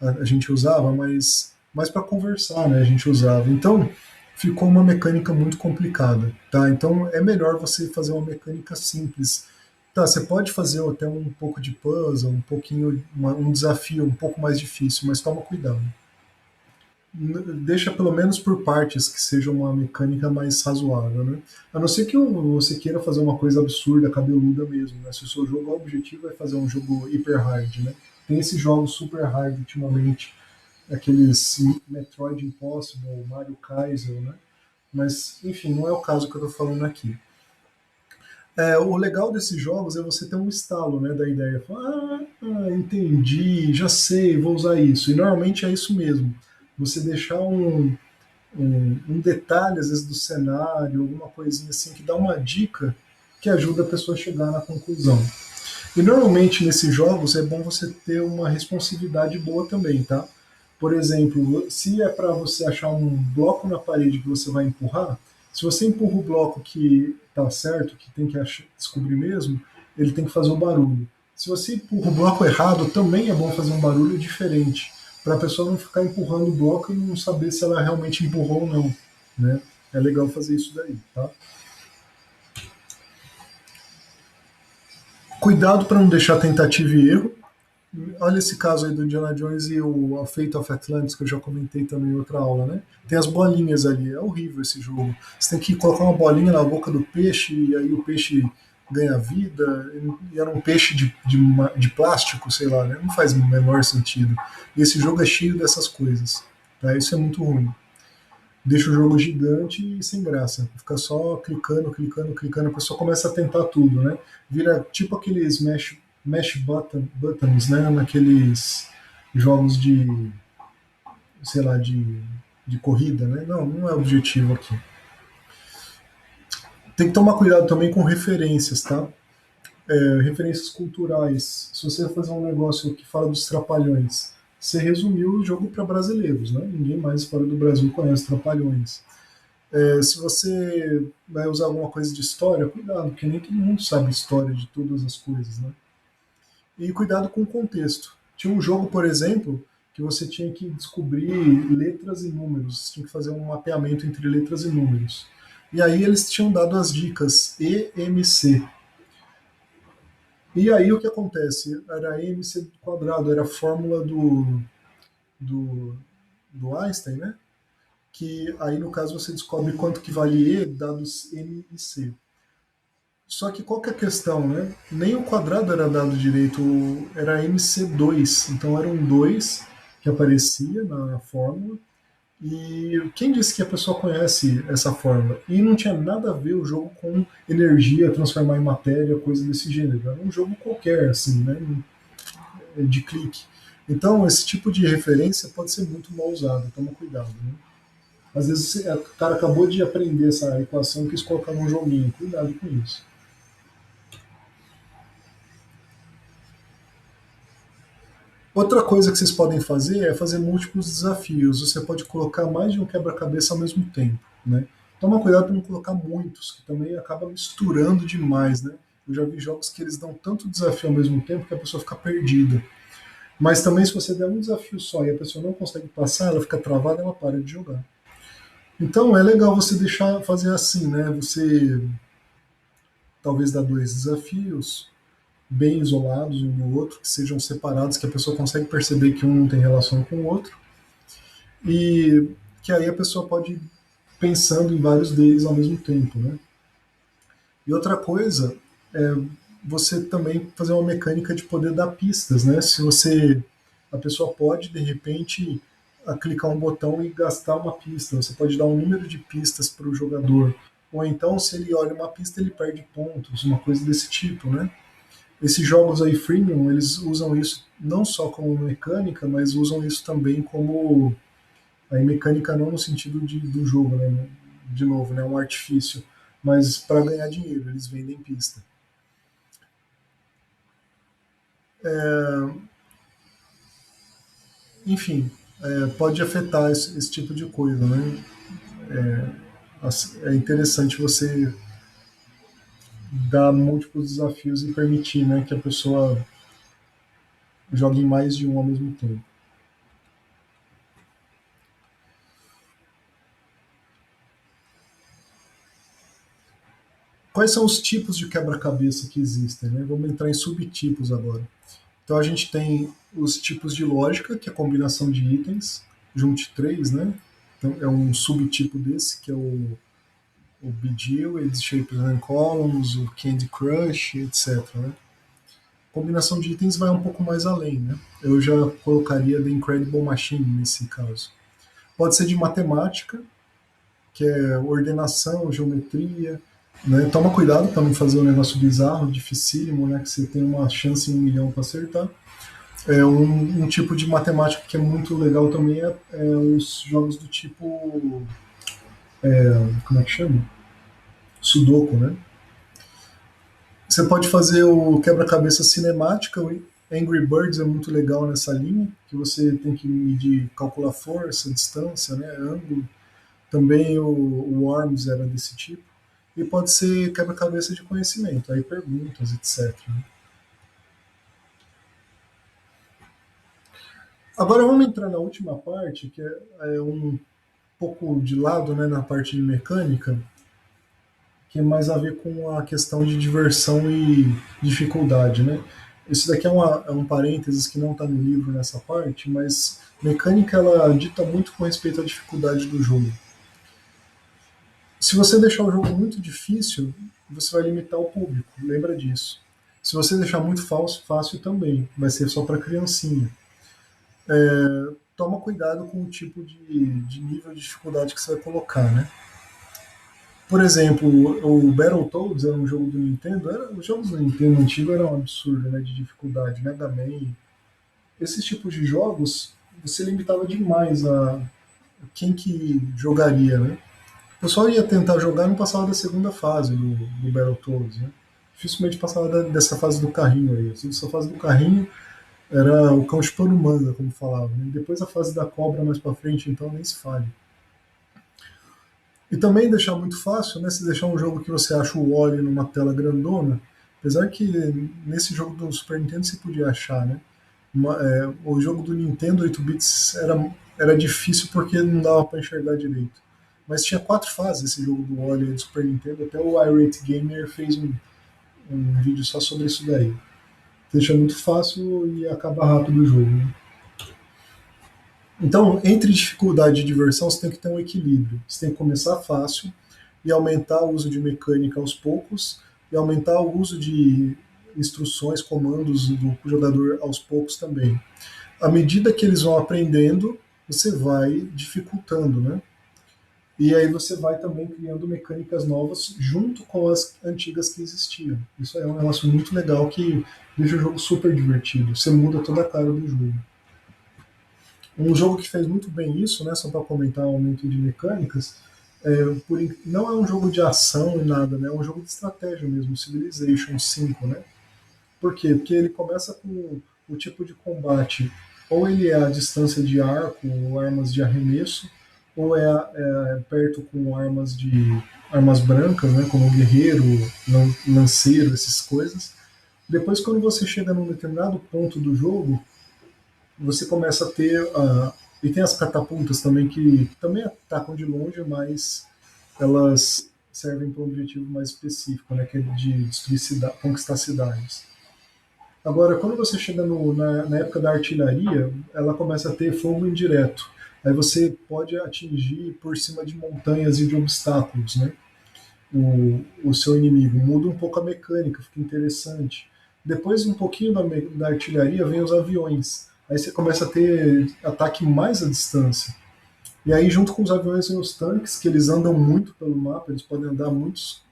a gente usava, mas mais para conversar, né? A gente usava. Então ficou uma mecânica muito complicada, tá? Então é melhor você fazer uma mecânica simples. Tá, você pode fazer até um pouco de puzzle, um pouquinho, um desafio um pouco mais difícil, mas toma cuidado. Deixa pelo menos por partes que seja uma mecânica mais razoável, né? A não ser que você queira fazer uma coisa absurda, cabeluda mesmo, né? Se o seu jogo, o objetivo é fazer um jogo hiper hard, né? Tem esses jogos super hard ultimamente, aqueles Metroid Impossible, Mario Kaiser, né? Mas, enfim, não é o caso que eu estou falando aqui. O legal desses jogos é você ter um estalo, né, da ideia. Falar, entendi, já sei, vou usar isso. E normalmente é isso mesmo. Você deixar um detalhe, às vezes, do cenário, alguma coisinha assim, que dá uma dica que ajuda a pessoa a chegar na conclusão. E normalmente nesses jogos é bom você ter uma responsividade boa também, tá? Por exemplo, se é para você achar um bloco na parede que você vai empurrar, se você empurra o bloco que tá certo, que tem que descobrir mesmo, ele tem que fazer um barulho. Se você empurra o bloco errado, também é bom fazer um barulho diferente, para a pessoa não ficar empurrando o bloco e não saber se ela realmente empurrou ou não, né? É legal fazer isso daí, tá? Cuidado para não deixar tentativa e erro. Olha esse caso aí do Indiana Jones e o A Fate of Atlantis, que eu já comentei também em outra aula, né? Tem as bolinhas ali, é horrível esse jogo. Você tem que colocar uma bolinha na boca do peixe e aí o peixe ganha vida, e era um peixe de plástico, sei lá, né? Não faz o menor sentido. E esse jogo é cheio dessas coisas, tá? Isso é muito ruim. Deixa o jogo gigante e sem graça. Fica só clicando, clicando, clicando, a pessoa começa a tentar tudo, né? Vira tipo aqueles buttons, né? Naqueles jogos sei lá, de corrida, né? Não, não é o objetivo aqui. Tem que tomar cuidado também com referências, tá? Referências culturais. Se você fazer um negócio que fala dos Trapalhões, você resumiu o jogo para brasileiros, né? Ninguém mais fora do Brasil conhece Trapalhões. Se você vai usar alguma coisa de história, cuidado, porque nem todo mundo sabe história de todas as coisas, né? E cuidado com o contexto. Tinha um jogo, por exemplo, que você tinha que descobrir letras e números, você tinha que fazer um mapeamento entre letras e números. E aí eles tinham dado as dicas EMC. E aí o que acontece? Era EMC quadrado, era a fórmula do, do Einstein, né? Que aí no caso você descobre quanto que vale E dados M e C. Só que qual que é a questão, né? Nem o quadrado era dado direito, era MC2, então era um 2 que aparecia na fórmula. E quem disse que a pessoa conhece essa fórmula? E não tinha nada a ver o jogo com energia, transformar em matéria, coisa desse gênero. Era um jogo qualquer, assim, né? De clique. Então, esse tipo de referência pode ser muito mal usado, toma cuidado, né? Às vezes o cara acabou de aprender essa equação e quis colocar num joguinho. Cuidado com isso. Outra coisa que vocês podem fazer é fazer múltiplos desafios. Você pode colocar mais de um quebra-cabeça ao mesmo tempo, né? Toma cuidado para não colocar muitos, que também acaba misturando demais, né? Eu já vi jogos que eles dão tanto desafio ao mesmo tempo que a pessoa fica perdida. Mas também se você der um desafio só e a pessoa não consegue passar, ela fica travada, ela para de jogar. Então é legal você deixar fazer assim, né? Você talvez dar dois desafios bem isolados um do outro, que sejam separados, que a pessoa consegue perceber que um não tem relação com o outro, e que aí a pessoa pode ir pensando em vários deles ao mesmo tempo, né? E outra coisa é você também fazer uma mecânica de poder dar pistas, né? Se você a pessoa pode de repente clicar um botão e gastar uma pista. Você pode dar um número de pistas para o jogador. Ou então, se ele olha uma pista, ele perde pontos, uma coisa desse tipo, né? Esses jogos aí freemium, eles usam isso não só como mecânica, mas usam isso também como aí mecânica não no sentido do jogo, né? De novo, né? Um artifício, mas para ganhar dinheiro, eles vendem pista. Enfim, pode afetar esse tipo de coisa, né? É interessante você dar múltiplos desafios e permitir, né, que a pessoa jogue em mais de um ao mesmo tempo. Quais são os tipos de quebra-cabeça que existem? Né? Vamos entrar em subtipos agora. Então a gente tem os tipos de lógica, que é a combinação de itens, junte três, né? Então é um subtipo desse, que é o Bejeweled, Shapes and Columns, o Candy Crush, etc. Né? Combinação de itens vai um pouco mais além, né? Eu já colocaria The Incredible Machine nesse caso. Pode ser de matemática, que é ordenação, geometria, né? Toma cuidado para não fazer um negócio bizarro, dificílimo, né? Que você tem uma chance em 1 milhão para acertar. Um tipo de matemática que é muito legal também é os jogos do tipo. Como é que chama? Sudoku, né? Você pode fazer o quebra-cabeça cinemática, o Angry Birds é muito legal nessa linha, que você tem que medir, calcular força, distância, né, ângulo. Também o Worms era desse tipo. E pode ser quebra-cabeça de conhecimento, aí perguntas, etc. Agora vamos entrar na última parte, que é um pouco de lado, né, na parte de mecânica, que é mais a ver com a questão de diversão e dificuldade, né? Isso daqui é um parênteses que não está no livro nessa parte, mas mecânica ela dita muito com respeito à dificuldade do jogo. Se você deixar o jogo muito difícil, você vai limitar o público, lembra disso. Se você deixar muito fácil também, vai ser só para criancinha. Toma cuidado com o tipo de nível de dificuldade que você vai colocar, né? Por exemplo, o Battletoads era um jogo do Nintendo. Os jogos do Nintendo antigo eram um absurdo, né, de dificuldade. Mega Man. Esses tipos de jogos, você limitava demais a quem que jogaria, né? O pessoal ia tentar jogar e não passava da segunda fase do Battletoads, né? Dificilmente passava dessa fase do carrinho aí. Essa fase do carrinho era o cão chupando manga, como falava. Né? Depois a fase da cobra mais pra frente, então nem se fale. E também deixar muito fácil, né? Se deixar um jogo que você acha o Wally numa tela grandona, apesar que nesse jogo do Super Nintendo você podia achar, né? O jogo do Nintendo 8 bits era difícil porque não dava para enxergar direito. Mas tinha 4 fases esse jogo do Wally do Super Nintendo, até o iRate Gamer fez um vídeo só sobre isso daí. Deixa muito fácil e acaba rápido o jogo. Né? Então, entre dificuldade e diversão, você tem que ter um equilíbrio. Você tem que começar fácil e aumentar o uso de mecânica aos poucos e aumentar o uso de instruções, comandos do jogador aos poucos também. À medida que eles vão aprendendo, você vai dificultando, né? E aí você vai também criando mecânicas novas junto com as antigas que existiam. Isso é um negócio muito legal que deixa o jogo super divertido. Você muda toda a cara do jogo. Um jogo que fez muito bem isso, né, só para comentar o aumento de mecânicas, não é um jogo de ação e nada, né, é um jogo de estratégia mesmo, Civilization 5, né? Por quê? Porque ele começa com o tipo de combate, ou ele é a distância de arco ou armas de arremesso, ou perto com armas brancas, né, como guerreiro, lanceiro, essas coisas. Depois, quando você chega num determinado ponto do jogo, você começa a ter. E tem as catapultas também, que também atacam de longe, mas elas servem para um objetivo mais específico, né, que é de destruir conquistar cidades. Agora, quando você chega na época da artilharia, ela começa a ter fogo indireto. Aí você pode atingir por cima de montanhas e de obstáculos, né? O seu inimigo. Muda um pouco a mecânica, fica interessante. Depois, um pouquinho da artilharia, vem os aviões. Aí você começa a ter ataque mais à distância. E aí, junto com os aviões e os tanques, que eles andam muito pelo mapa, eles podem andar muitas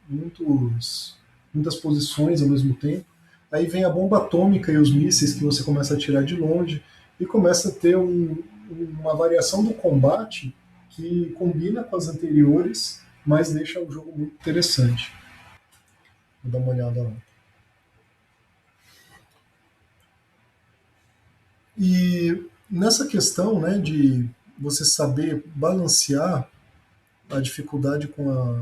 posições ao mesmo tempo. Aí vem a bomba atômica e os mísseis que você começa a atirar de longe e começa a ter uma variação do combate que combina com as anteriores, mas deixa o jogo muito interessante. Vou dar uma olhada lá. E nessa questão, né, de você saber balancear a dificuldade com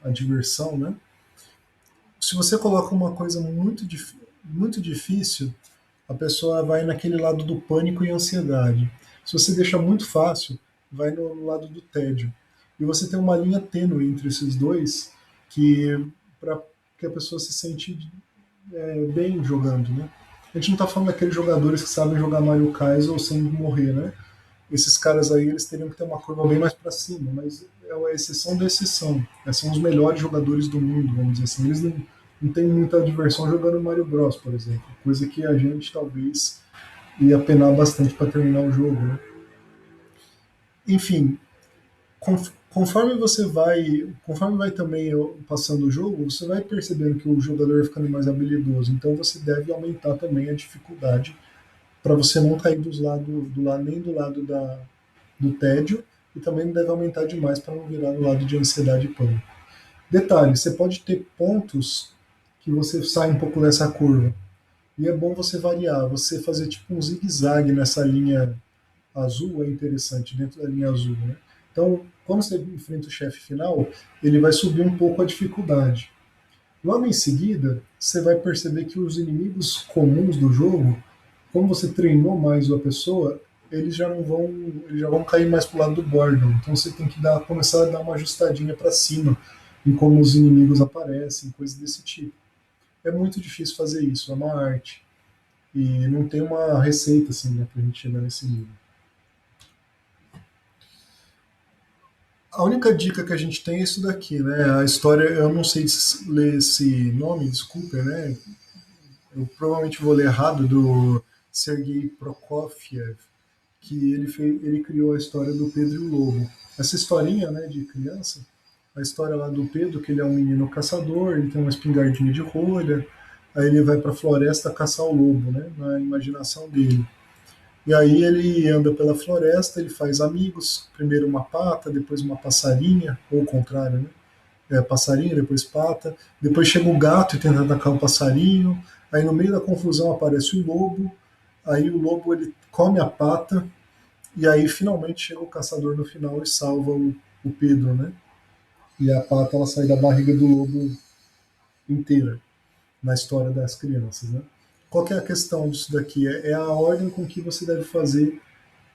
a diversão, né? Se você coloca uma coisa muito difícil, a pessoa vai naquele lado do pânico e ansiedade. Se você deixa muito fácil, vai no lado do tédio. E você tem uma linha tênue entre esses dois que para que a pessoa se sente bem jogando, né? A gente não está falando daqueles jogadores que sabem jogar Mario Kart sem morrer, né? Esses caras aí eles teriam que ter uma curva bem mais para cima, mas é uma exceção da exceção. São os melhores jogadores do mundo, vamos dizer assim. Eles não têm muita diversão jogando Mario Bros, por exemplo, coisa que a gente talvez ia penar bastante para terminar o jogo, né? Enfim, conforme vai também passando o jogo, você vai percebendo que o jogador vai ficando mais habilidoso. Então você deve aumentar também a dificuldade para você não cair nem do lado do tédio e também não deve aumentar demais para não virar no lado de ansiedade e pânico. Detalhe, você pode ter pontos que você sai um pouco dessa curva. E é bom você variar, você fazer tipo um zigue-zague nessa linha azul é interessante, dentro da linha azul, né? Então, quando você enfrenta o chefe final, ele vai subir um pouco a dificuldade. Logo em seguida, você vai perceber que os inimigos comuns do jogo, como você treinou mais a pessoa, eles já vão cair mais pro lado do Gordon. Então você tem que começar a dar uma ajustadinha para cima em como os inimigos aparecem, coisas desse tipo. É muito difícil fazer isso, é uma arte. E não tem uma receita assim, né, pra gente chegar nesse nível. A única dica que a gente tem é isso daqui, né? A história, eu não sei ler esse nome, desculpa, né? Eu provavelmente vou ler errado, do Sergei Prokofiev, que ele criou a história do Pedro e o Lobo. Essa historinha, né, de criança, a história lá do Pedro, que ele é um menino caçador, ele tem uma espingardinha de rolha, aí ele vai para a floresta caçar o lobo, né, na imaginação dele. E aí ele anda pela floresta, ele faz amigos, primeiro uma pata, depois uma passarinha, ou o contrário, né? Passarinho, depois pata, depois chega o gato e tenta atacar o passarinho, aí no meio da confusão aparece o lobo, aí o lobo ele come a pata, e aí finalmente chega o caçador no final e salva o Pedro, né? E a pata ela sai da barriga do lobo inteira na história das crianças, né? Qual que é a questão disso daqui? É a ordem com que você deve fazer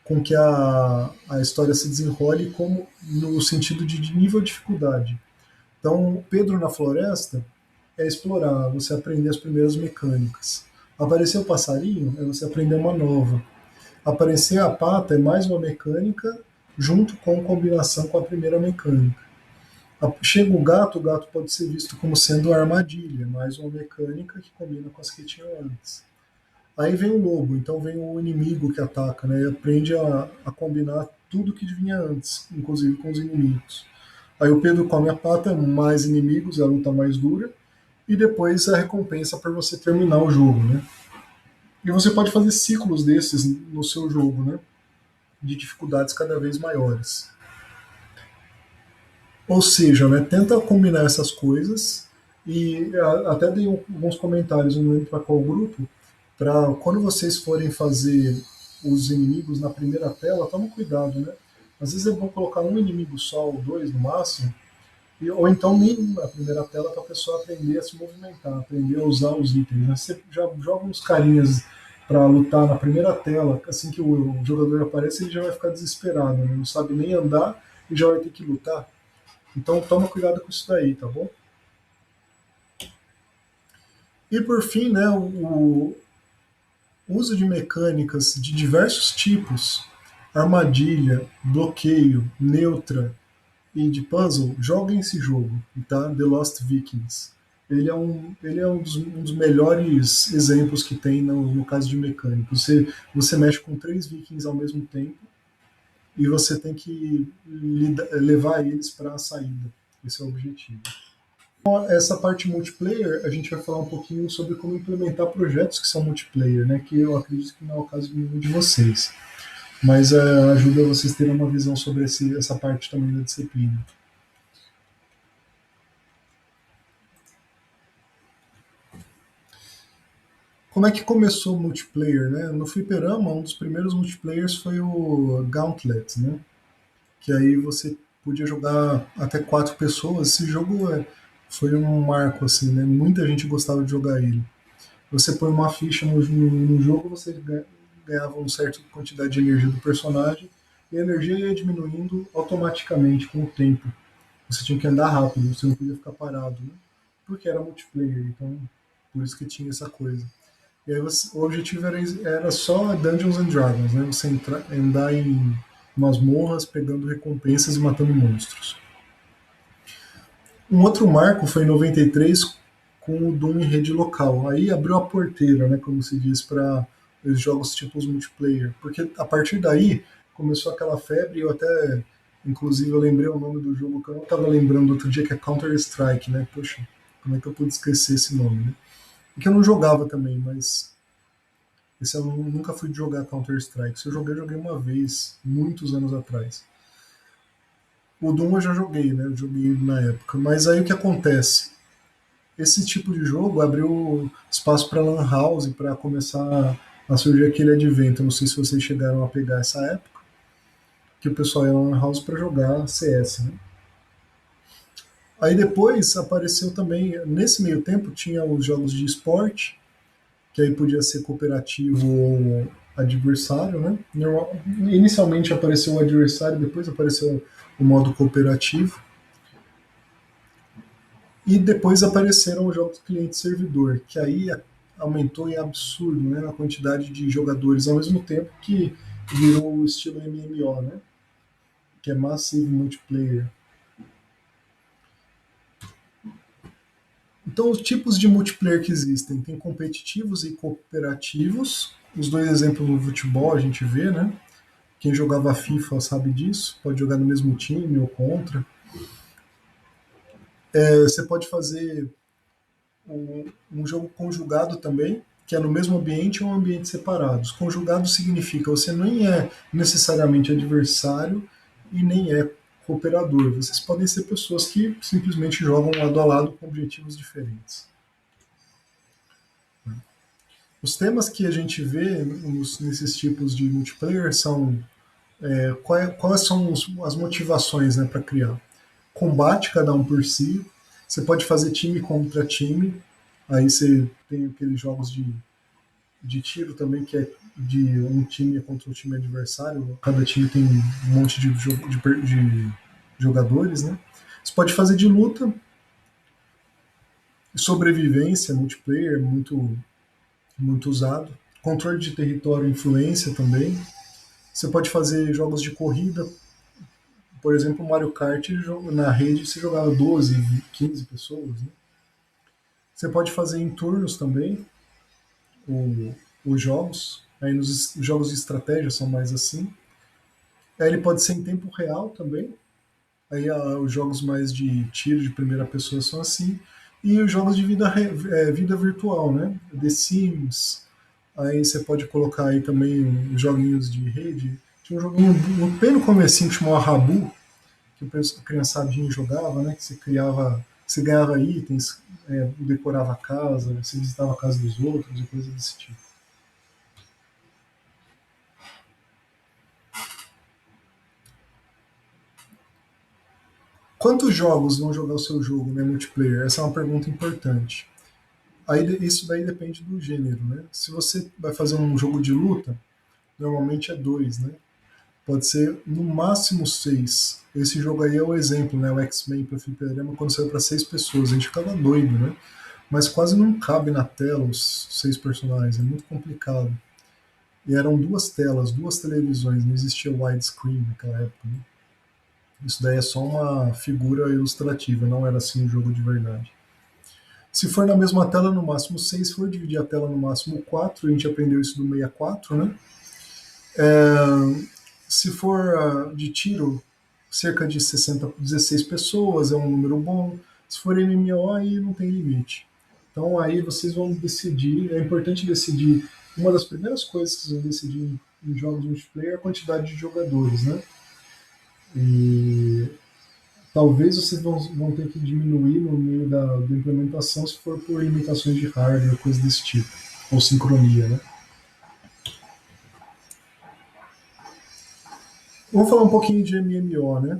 com que a história se desenrole como no sentido de nível de dificuldade. Então, Pedro na floresta é explorar, você aprender as primeiras mecânicas. Aparecer o passarinho é você aprender uma nova. Aparecer a pata é mais uma mecânica junto com combinação com a primeira mecânica. Chega o gato pode ser visto como sendo uma armadilha, mais uma mecânica que combina com as que tinham antes. Aí vem o lobo, então vem o inimigo que ataca, né? E aprende a combinar tudo que vinha antes, inclusive com os inimigos. Aí o Pedro come a pata, mais inimigos, a luta mais dura, e depois a recompensa por você terminar o jogo, né? E você pode fazer ciclos desses no seu jogo, né? De dificuldades cada vez maiores. Ou seja, né, tenta combinar essas coisas e até dei alguns comentários, não lembro para qual grupo, para quando vocês forem fazer os inimigos na primeira tela, toma cuidado, né? Às vezes é bom colocar um inimigo só ou dois no máximo, ou então nem a primeira tela para a pessoa aprender a se movimentar, aprender a usar os itens. Né? Você já joga uns carinhas para lutar na primeira tela, assim que o jogador aparece, ele já vai ficar desesperado, né? Não sabe nem andar e já vai ter que lutar. Então toma cuidado com isso daí, tá bom? E por fim, né, o uso de mecânicas de diversos tipos, armadilha, bloqueio, neutra, e de puzzle, joguem esse jogo, tá? The Lost Vikings. Ele é um dos melhores exemplos que tem no caso de mecânica. Você mexe com três vikings ao mesmo tempo e você tem que levar eles para a saída. Esse é o objetivo. Então, essa parte multiplayer, a gente vai falar um pouquinho sobre como implementar projetos que são multiplayer, né? Que eu acredito que não é o caso de nenhum de vocês. Mas ajuda vocês a terem uma visão sobre essa parte também da disciplina. Como é que começou o multiplayer, né? No Fliperama, um dos primeiros multiplayers foi o Gauntlet, né? Que aí você podia jogar até quatro pessoas. Esse jogo foi um marco, assim, né? Muita gente gostava de jogar ele. Você põe uma ficha no jogo, você ganhava uma certa quantidade de energia do personagem e a energia ia diminuindo automaticamente com o tempo. Você tinha que andar rápido, você não podia ficar parado, né? Porque era multiplayer, então por isso que tinha essa coisa. E aí o objetivo era só Dungeons and Dragons, né? Você andar em masmorras, pegando recompensas e matando monstros. Um outro marco foi em 93 com o Doom em rede local. Aí abriu a porteira, né, como se diz, para os jogos tipos multiplayer. Porque a partir daí começou aquela febre, eu até, inclusive, eu lembrei o nome do jogo que eu não estava lembrando outro dia, que é Counter-Strike, né? Poxa, como é que eu pude esquecer esse nome, né? E que eu não jogava também, mas esse eu nunca fui jogar Counter-Strike. Se eu joguei uma vez, muitos anos atrás. O Doom eu já joguei, né? Eu joguei na época. Mas aí o que acontece? Esse tipo de jogo abriu espaço para Lan House, para começar a surgir aquele advento. Eu não sei se vocês chegaram a pegar essa época, que o pessoal ia na Lan House para jogar CS, né? Aí depois apareceu também, nesse meio tempo, tinha os jogos de esporte, que aí podia ser cooperativo ou adversário, né? Inicialmente apareceu o adversário, depois apareceu o modo cooperativo e depois apareceram os jogos cliente-servidor, que aí aumentou em absurdo, né, a quantidade de jogadores, ao mesmo tempo que virou o estilo MMO, né? Que é Massive Multiplayer. Então, os tipos de multiplayer que existem, tem competitivos e cooperativos. Os dois exemplos no futebol a gente vê, né? Quem jogava FIFA sabe disso, pode jogar no mesmo time ou contra. Você pode fazer um jogo conjugado também, que é no mesmo ambiente ou um ambiente separados. Conjugado significa você nem é necessariamente adversário e nem é cooperador. Vocês podem ser pessoas que simplesmente jogam lado a lado com objetivos diferentes. Os temas que a gente vê nesses tipos de multiplayer são quais são as motivações, né, para criar. Combate, cada um por si. Você pode fazer time contra time. Aí você tem aqueles jogos de tiro também, que é de um time contra o time adversário. Cada time tem um monte de jogadores, né? Você pode fazer de luta, sobrevivência, multiplayer, muito usado. Controle de território e influência também. Você pode fazer jogos de corrida, por exemplo, Mario Kart na rede você jogava 12, 15 pessoas. Né? Você pode fazer em turnos também o, os jogos. Aí nos jogos de estratégia são mais assim. Aí ele pode ser em tempo real também. Aí os jogos mais de tiro de primeira pessoa são assim. E os jogos de vida virtual, né? The Sims. Aí você pode colocar aí também os joguinhos de rede. Tinha um joguinho bem no comecinho que chamava Rabu, que a criançadinha jogava, né? Que você criava, você ganhava itens, decorava a casa, você visitava a casa dos outros e coisas desse tipo. Quantos jogos vão jogar o seu jogo, né, multiplayer? Essa é uma pergunta importante. Aí isso daí depende do gênero, né? Se você vai fazer um jogo de luta, normalmente é dois, né? Pode ser no máximo seis. Esse jogo aí é o exemplo, né? O X-Men para Fliperama, quando saiu para seis pessoas, a gente ficava doido, né? Mas quase não cabe na tela os seis personagens, é muito complicado. E eram duas telas, duas televisões, não existia widescreen naquela época, né? Isso daí é só uma figura ilustrativa, não era assim um jogo de verdade. Se for na mesma tela, no máximo 6. Se for dividir a tela, no máximo 4. A gente aprendeu isso do 64, né? Se for de tiro, cerca de 16 pessoas é um número bom. Se for MMO, aí não tem limite. Então aí vocês vão decidir, é importante decidir, uma das primeiras coisas que vocês vão decidir em jogos multiplayer é a quantidade de jogadores, né? E talvez vocês vão ter que diminuir no meio da implementação se for por limitações de hardware, coisa desse tipo, ou sincronia, né? Vamos falar um pouquinho de MMO, né?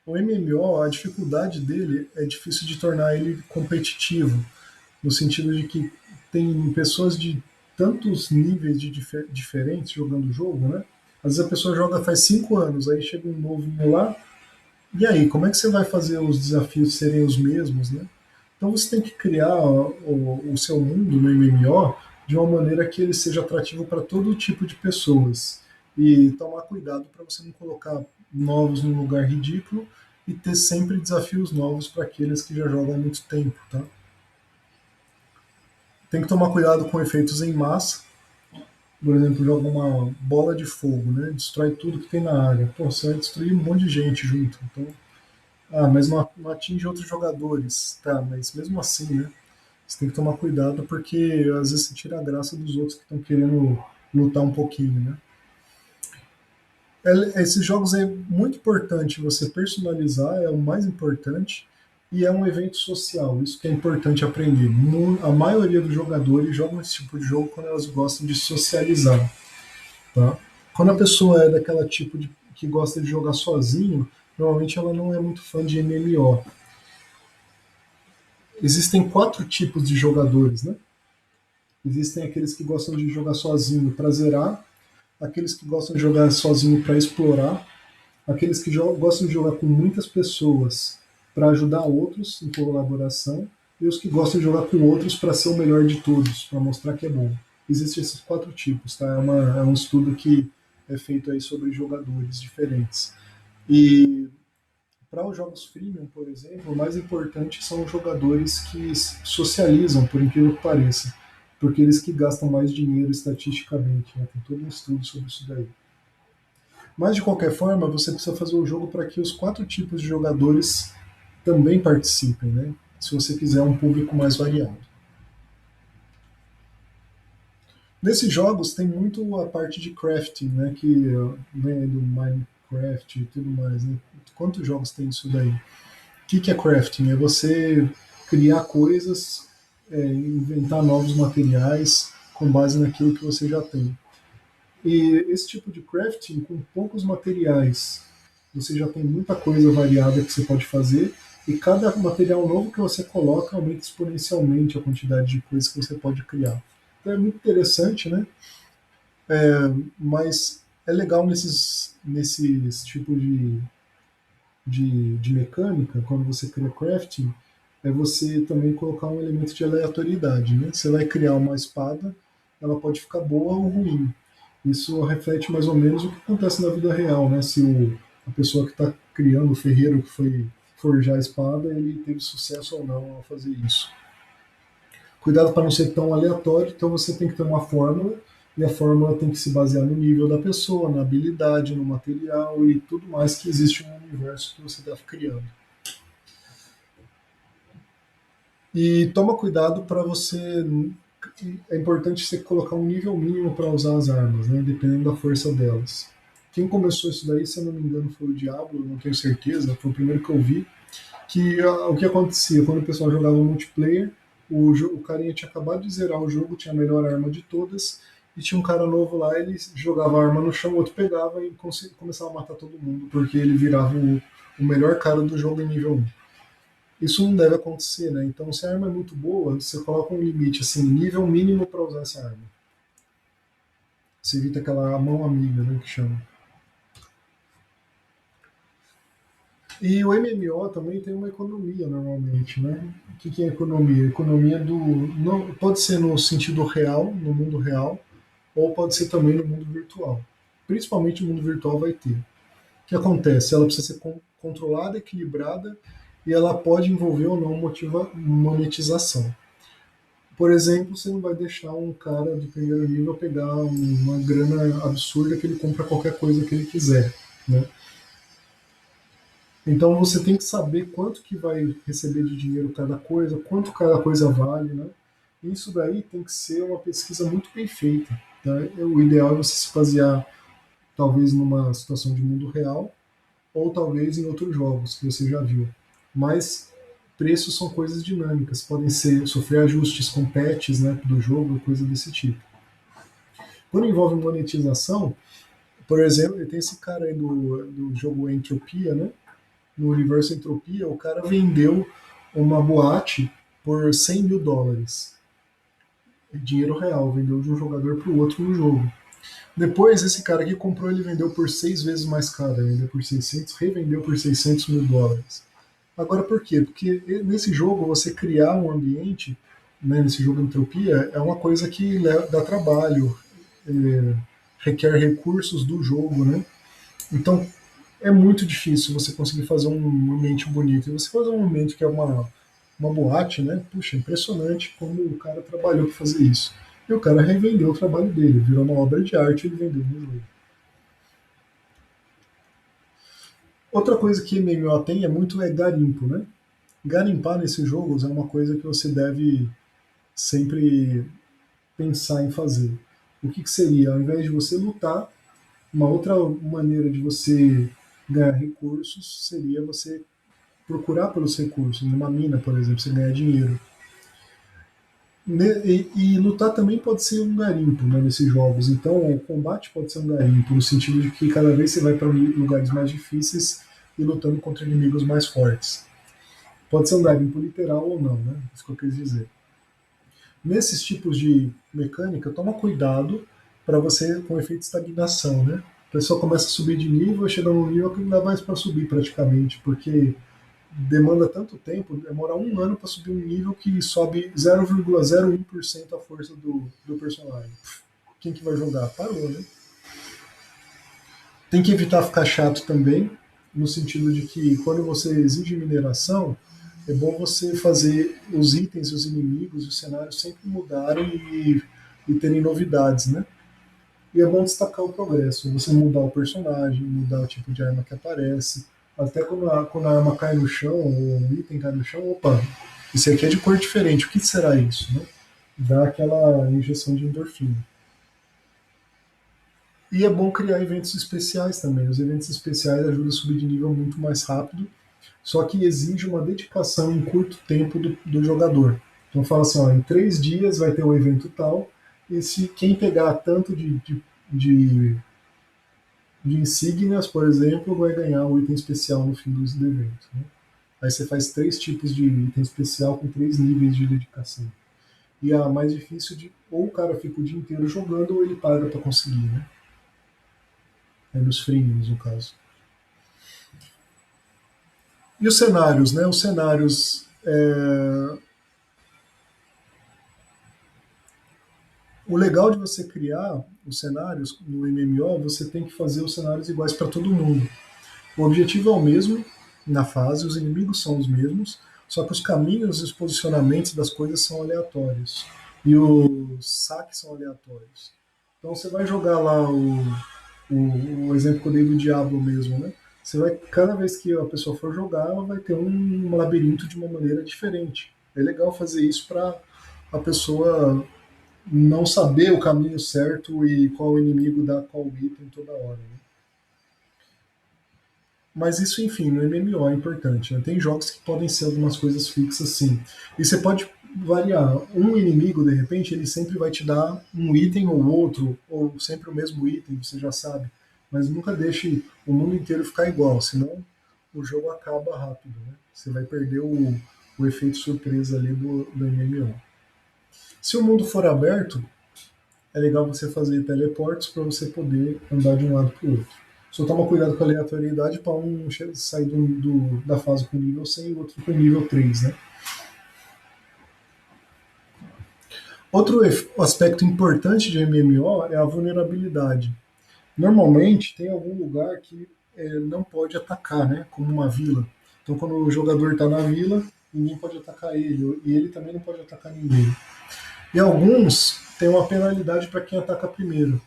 O MMO, a dificuldade dele é difícil de tornar ele competitivo, no sentido de que tem pessoas de tantos níveis de diferentes jogando o jogo, né? Às vezes a pessoa joga faz 5 anos, aí chega um novinho lá, e aí, como é que você vai fazer os desafios serem os mesmos, né? Então você tem que criar o seu mundo no MMO de uma maneira que ele seja atrativo para todo tipo de pessoas. E tomar cuidado para você não colocar novos num lugar ridículo e ter sempre desafios novos para aqueles que já jogam há muito tempo, tá? Tem que tomar cuidado com efeitos em massa. Por exemplo, joga uma bola de fogo, né? Destrói tudo que tem na área. Pô, você vai destruir um monte de gente junto. Então, mas não atinge outros jogadores. Tá, mas mesmo assim, né? Você tem que tomar cuidado porque às vezes você tira a graça dos outros que estão querendo lutar um pouquinho, né? Esses jogos é muito importante você personalizar, é o mais importante, e é um evento social, isso que é importante aprender. A maioria dos jogadores jogam esse tipo de jogo quando elas gostam de socializar, tá? Quando a pessoa é daquela tipo de que gosta de jogar sozinho, normalmente ela não é muito fã de MMO. Existem quatro tipos de jogadores, né? Existem aqueles que gostam de jogar sozinho para zerar, aqueles que gostam de jogar sozinho para explorar, aqueles que gostam de jogar com muitas pessoas para ajudar outros em colaboração, e os que gostam de jogar com outros para ser o melhor de todos, para mostrar que é bom. Existem esses quatro tipos, tá? É um estudo que é feito aí sobre jogadores diferentes. E para os jogos freemium, por exemplo, o mais importante são os jogadores que socializam, por incrível que pareça, porque eles que gastam mais dinheiro estatisticamente, né? Tem todo um estudo sobre isso daí. Mas de qualquer forma, você precisa fazer o jogo para que os quatro tipos de jogadores também participem, né? Se você quiser um público mais variado. Nesses jogos tem muito a parte de crafting, né? Que vem do Minecraft e tudo mais, né? Quantos jogos tem isso daí? O que é crafting? É você criar coisas, inventar novos materiais com base naquilo que você já tem. E esse tipo de crafting, com poucos materiais, você já tem muita coisa variada que você pode fazer, e cada material novo que você coloca aumenta exponencialmente a quantidade de coisas que você pode criar. Então é muito interessante, né? Mas é legal nesses tipos de mecânica, quando você cria crafting, é você também colocar um elemento de aleatoriedade, né? Você vai criar uma espada, ela pode ficar boa ou ruim. Isso reflete mais ou menos o que acontece na vida real, né? Se a pessoa que está criando, o ferreiro que foi forjar a espada, ele teve sucesso ou não ao fazer isso. Cuidado para não ser tão aleatório, então você tem que ter uma fórmula, e a fórmula tem que se basear no nível da pessoa, na habilidade, no material e tudo mais que existe no universo que você está criando. E toma cuidado para você. É importante você colocar um nível mínimo para usar as armas, né? Dependendo da força delas. Quem começou isso daí, se eu não me engano, foi o Diablo, não tenho certeza, foi o primeiro que eu vi. Que o que acontecia quando o pessoal jogava multiplayer, o carinha tinha acabado de zerar o jogo, tinha a melhor arma de todas, e tinha um cara novo lá, ele jogava a arma no chão, o outro pegava e começava a matar todo mundo, porque ele virava o o melhor cara do jogo em nível 1. Isso não deve acontecer, né? Então, se a arma é muito boa, você coloca um limite, assim, nível mínimo para usar essa arma. Você evita aquela mão amiga, né, que chama. E o MMO também tem uma economia normalmente, né? O que é economia? Economia do não pode ser no sentido real, no mundo real, ou pode ser também no mundo virtual. Principalmente no mundo virtual vai ter. O que acontece? Ela precisa ser controlada, equilibrada e ela pode envolver ou não monetização. Por exemplo, você não vai deixar um cara de primeiro nível pegar uma grana absurda que ele compra qualquer coisa que ele quiser, né? Então você tem que saber quanto que vai receber de dinheiro cada coisa, quanto cada coisa vale, né? Isso daí tem que ser uma pesquisa muito bem feita. Tá? O ideal é você se basear talvez numa situação de mundo real ou talvez em outros jogos que você já viu. Mas preços são coisas dinâmicas, podem ser sofrer ajustes com patches, né, do jogo, coisa desse tipo. Quando envolve monetização, por exemplo, tem esse cara aí do jogo Entropia, né? No universo Entropia, o cara vendeu uma boate por US$ 100.000. Dinheiro real, vendeu de um jogador para o outro no jogo. Depois, esse cara que comprou, ele vendeu por 6 vezes mais caro, vendeu por 600, revendeu por US$ 600.000. Agora, por quê? Porque nesse jogo, você criar um ambiente, né, nesse jogo Entropia, é uma coisa que dá trabalho, é, requer recursos do jogo, né? Então, é muito difícil você conseguir fazer um ambiente bonito. E você fazer um ambiente que é uma boate, né? Puxa, impressionante como o cara trabalhou para fazer isso. E o cara revendeu o trabalho dele, virou uma obra de arte e ele vendeu no jogo. Outra coisa que MMO tem é garimpo, né? Garimpar nesses jogos é uma coisa que você deve sempre pensar em fazer. O que seria? Ao invés de você lutar, uma outra maneira de você ganhar recursos seria você procurar pelos recursos. Numa mina, por exemplo, você ganhar dinheiro. E lutar também pode ser um garimpo, né, nesses jogos. Então, o combate pode ser um garimpo, no sentido de que cada vez você vai para lugares mais difíceis e lutando contra inimigos mais fortes. Pode ser um garimpo literal ou não, né? Isso que eu quis dizer. Nesses tipos de mecânica, toma cuidado para você com efeito de estagnação, né? A pessoa começa a subir de nível, chega num nível que não dá mais para subir praticamente, porque demanda tanto tempo, demora um ano para subir um nível que sobe 0,01% a força do personagem. Quem que vai jogar? Parou, né? Tem que evitar ficar chato também, no sentido de que quando você exige mineração, é bom você fazer os itens, os inimigos, os cenários sempre mudarem e terem novidades, né? E é bom destacar o progresso, você mudar o personagem, mudar o tipo de arma que aparece. Até quando a arma cai no chão, ou um item cai no chão, opa, isso aqui é de cor diferente, o que será isso? Né? Dá aquela injeção de endorfina. E é bom criar eventos especiais também. Os eventos especiais ajudam a subir de nível muito mais rápido, só que exige uma dedicação em curto tempo do jogador. Então fala assim, ó, em 3 dias vai ter o evento tal, e se quem pegar tanto de insígnias, por exemplo, vai ganhar um item especial no fim do evento. Né? Aí você faz 3 tipos de item especial com 3 níveis de dedicação. E a mais difícil de ou o cara fica o dia inteiro jogando ou ele paga para conseguir, né? É nos freemiums, no caso. E os cenários, né? Os cenários. O legal de você criar os cenários no MMO, você tem que fazer os cenários iguais para todo mundo. O objetivo é o mesmo na fase, os inimigos são os mesmos, só que os caminhos e os posicionamentos das coisas são aleatórios. E os saques são aleatórios. Então você vai jogar lá o exemplo que eu dei do Diablo mesmo, né? Você vai, cada vez que a pessoa for jogar, ela vai ter um labirinto de uma maneira diferente. É legal fazer isso para a pessoa não saber o caminho certo e qual inimigo dá qual item toda hora. Né? Mas isso, enfim, no MMO é importante. Né? Tem jogos que podem ser algumas coisas fixas, sim. E você pode variar. Um inimigo, de repente, ele sempre vai te dar um item ou outro, ou sempre o mesmo item, você já sabe. Mas nunca deixe o mundo inteiro ficar igual, senão o jogo acaba rápido, né? Você vai perder o efeito surpresa ali do MMO. Se o mundo for aberto, é legal você fazer teleportes para você poder andar de um lado para o outro. Só toma cuidado com a aleatoriedade para um sair da fase com nível 100 e o outro com nível 3, né? Outro aspecto importante de MMO é a vulnerabilidade. Normalmente tem algum lugar que não pode atacar, né? Como uma vila. Então quando o jogador está na vila, ninguém pode atacar ele, e ele também não pode atacar ninguém. E alguns têm uma penalidade para quem ataca primeiro.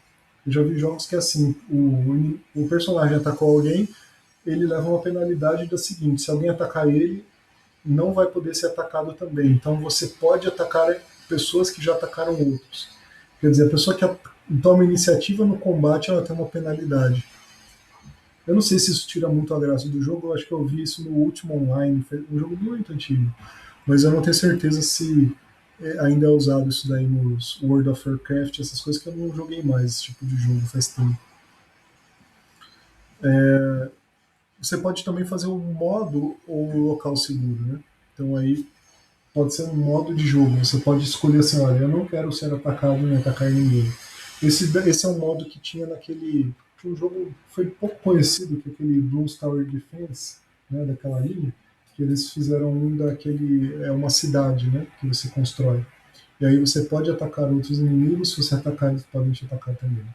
Eu já vi jogos que é assim, o personagem atacou alguém, ele leva uma penalidade da seguinte: se alguém atacar ele, não vai poder ser atacado também. Então você pode atacar pessoas que já atacaram outros. Quer dizer, a pessoa que toma iniciativa no combate, ela tem uma penalidade. Eu não sei se isso tira muito a graça do jogo, eu acho que eu vi isso no último online, foi um jogo muito antigo. Mas eu não tenho certeza se ainda é usado isso daí nos World of Warcraft, essas coisas que eu não joguei mais esse tipo de jogo faz tempo. Você pode também fazer um modo ou um local seguro, né? Então aí pode ser um modo de jogo. Você pode escolher assim, olha, eu não quero ser atacado nem atacar ninguém. Esse é um modo que tinha naquele. Um jogo foi pouco conhecido, que é aquele Bloons Tower Defense, né, daquela linha, que eles fizeram um daquele. É uma cidade, né? Que você constrói. E aí você pode atacar outros inimigos, se você atacar, eles podem te atacar também.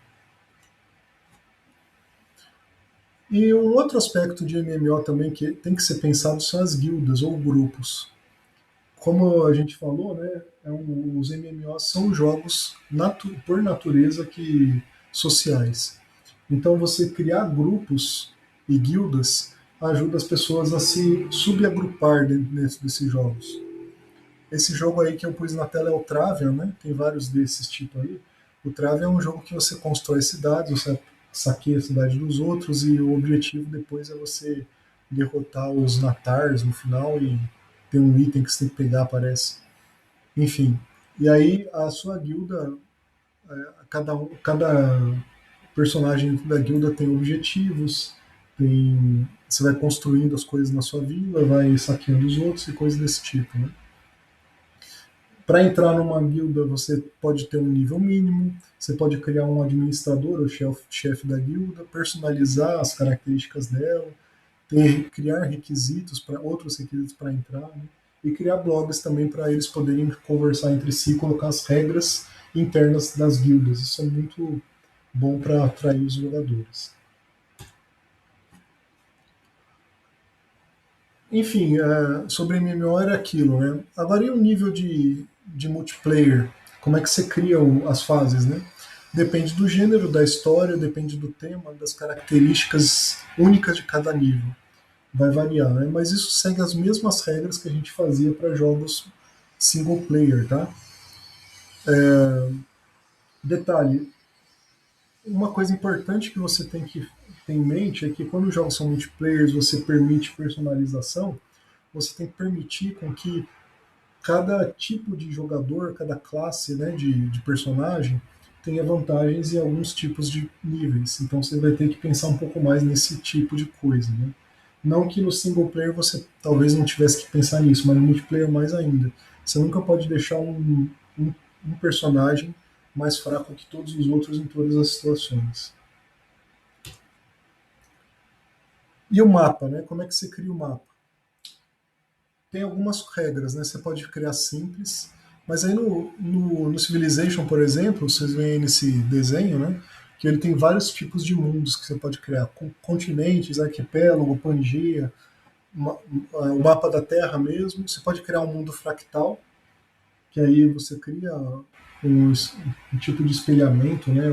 E um outro aspecto de MMO também que tem que ser pensado são as guildas ou grupos. Como a gente falou, né, os MMOs são jogos por natureza sociais. Então você criar grupos e guildas ajuda as pessoas a se subagrupar dentro desses jogos. Esse jogo aí que eu pus na tela é o Travian, né? Tem vários desses tipos aí. O Travian é um jogo que você constrói cidades, você saqueia a cidade dos outros e o objetivo depois é você derrotar os Natars no final e tem um item que você tem que pegar, parece. Enfim. E aí a sua guilda, cada personagem da guilda tem objetivos, você vai construindo as coisas na sua vila, vai saqueando os outros e coisas desse tipo, né? Para entrar numa guilda, você pode ter um nível mínimo, você pode criar um administrador, o chefe da guilda, personalizar as características dela, criar requisitos para outros requisitos para entrar, né? E criar blogs também para eles poderem conversar entre si e colocar as regras internas das guildas. Isso é muito bom para atrair os jogadores. Enfim, sobre MMO era aquilo, né? Agora e o nível de multiplayer? Como é que você cria as fases, né? Depende do gênero, da história, depende do tema, das características únicas de cada nível. Vai variar, né? Mas isso segue as mesmas regras que a gente fazia para jogos single player, tá? Detalhe, uma coisa importante que você tem que ter em mente é que quando os jogos são multiplayers, você permite personalização, você tem que permitir com que cada tipo de jogador, cada classe, né, de personagem tenha vantagens em alguns tipos de níveis. Então você vai ter que pensar um pouco mais nesse tipo de coisa, né? Não que no single player você talvez não tivesse que pensar nisso, mas no multiplayer mais ainda. Você nunca pode deixar um personagem mais fraco que todos os outros em todas as situações. E o mapa, né? Como é que você cria o mapa? Tem algumas regras, né? Você pode criar simples, mas aí no Civilization, por exemplo, vocês veem nesse desenho, né? Que ele tem vários tipos de mundos que você pode criar, com continentes, arquipélago, Pangeia, o mapa da Terra mesmo. Você pode criar um mundo fractal, que aí você cria um, um tipo de espelhamento, né?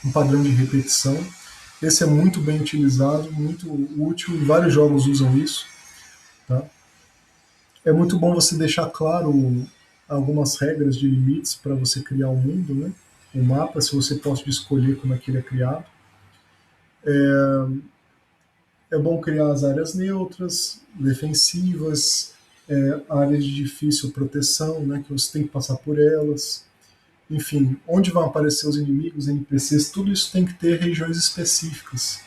Um padrão de repetição. Esse é muito bem utilizado, muito útil, e vários jogos usam isso. Tá? É muito bom você deixar claro algumas regras de limites para você criar um mundo, né? Um mapa, se você pode escolher como é que ele é criado. É bom criar as áreas neutras, defensivas, áreas de difícil proteção, né? Que você tem que passar por elas. Enfim, onde vão aparecer os inimigos, NPCs, tudo isso tem que ter regiões específicas.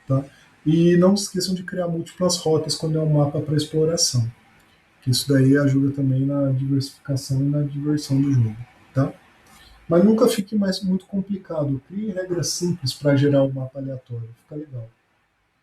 Tá? E não se esqueçam de criar múltiplas rotas quando é um mapa para exploração, que isso daí ajuda também na diversificação e na diversão do jogo, tá? Mas nunca fique mais muito complicado. Crie regras simples para gerar um mapa aleatório. Fica legal.